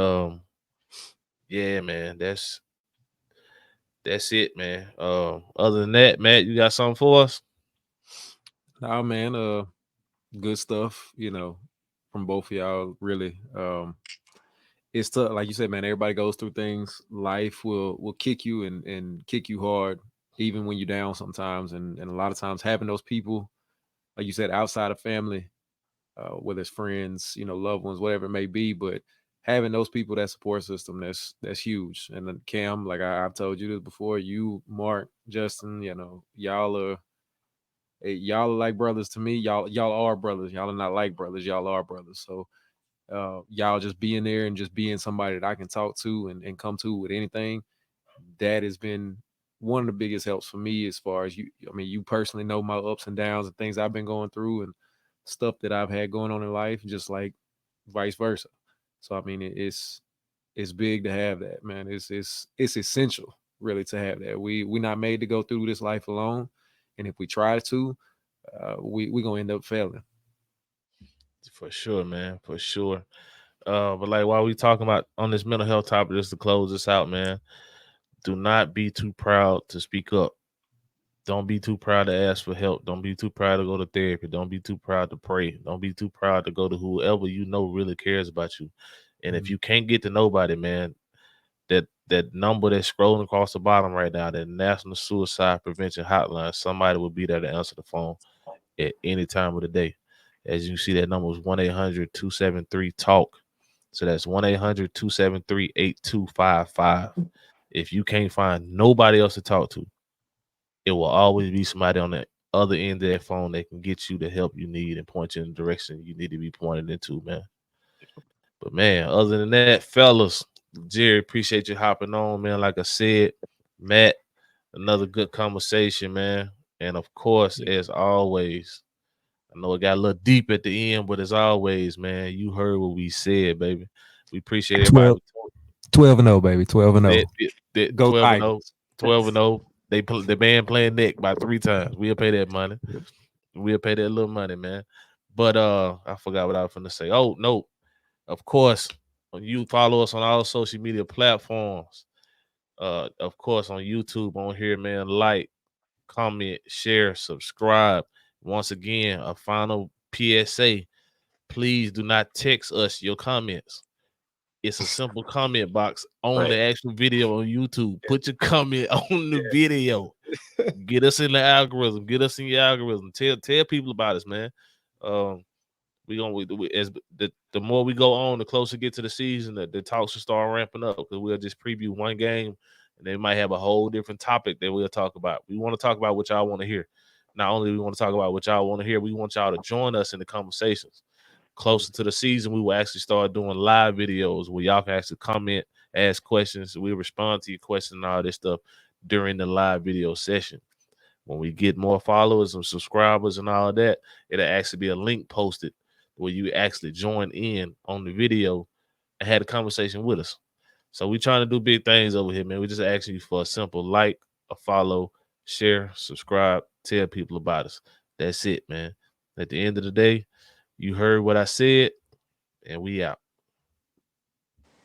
yeah, man, that's it, man. Other than that, Matt, you got something for us? Nah, man, good stuff, from both of y'all, really. It's tough, like you said, man, everybody goes through things. Life will kick you and kick you hard, even when you're down sometimes. And a lot of times having those people, like you said, outside of family, whether it's friends, loved ones, whatever it may be, but having those people, that support system, that's huge. And then Cam, like I've told you this before, you, Mark, Justin, y'all are like brothers to me. Y'all are brothers. Y'all are not like brothers. Y'all are brothers. So y'all just being there and just being somebody that I can talk to and come to with anything, that has been one of the biggest helps for me as far as you. I mean, you personally know my ups and downs and things I've been going through and stuff that I've had going on in life, just like vice versa. So I mean, it's big to have that, man. It's essential really to have that. We're not made to go through this life alone, and if we try to, we gonna end up failing. For sure, man. For sure. But like while we talking about on this mental health topic, just to close this out, man. do not be too proud to speak up. Don't be too proud to ask for help. Don't be too proud to go to therapy. Don't be too proud to pray. Don't be too proud to go to whoever you know really cares about you. And if you can't get to nobody, man, that number that's scrolling across the bottom right now, that National Suicide Prevention Hotline, somebody will be there to answer the phone at any time of the day. As you see, that number is 1-800-273-TALK. So that's 1-800-273-8255. If you can't find nobody else to talk to, it will always be somebody on the other end of that phone that can get you the help you need and point you in the direction you need to be pointed into, man. But man, other than that, fellas, Jerry, appreciate you hopping on, man. Like I said, Matt, another good conversation, man. And of course, as always, I know it got a little deep at the end, but as always, man, you heard what we said, baby. We appreciate everybody. 12-0, baby. 12-0. Go 12 and 0. Tigers. 12 and 0. The band playing Nick by 3 times. We'll pay that money. We'll pay that little money, man. But I forgot what I was gonna say. Oh, no. Of course, you follow us on all social media platforms. Of course, on YouTube, on here, man. Like, comment, share, subscribe. Once again, a final PSA. Please do not text us your comments. It's a simple comment box on the actual video on YouTube. Put your comment on the video. Get us in the algorithm. Get us in your algorithm. Tell people about us, man. As the more we go on, the closer we get to the season, the talks will start ramping up because we'll just preview one game and they might have a whole different topic that we'll talk about. We want to talk about what y'all want to hear. Not only we want to talk about what y'all want to hear, we want y'all to join us in the conversations. Closer to the season, we will actually start doing live videos where y'all can actually comment, ask questions. We respond to your questions and all this stuff during the live video session. When we get more followers and subscribers and all of that, it'll actually be a link posted where you actually join in on the video and had a conversation with us. So we trying to do big things over here, man. We just asking you for a simple like, a follow, share, subscribe, tell people about us. That's it, man. At the end of the day, you heard what I said, and we out.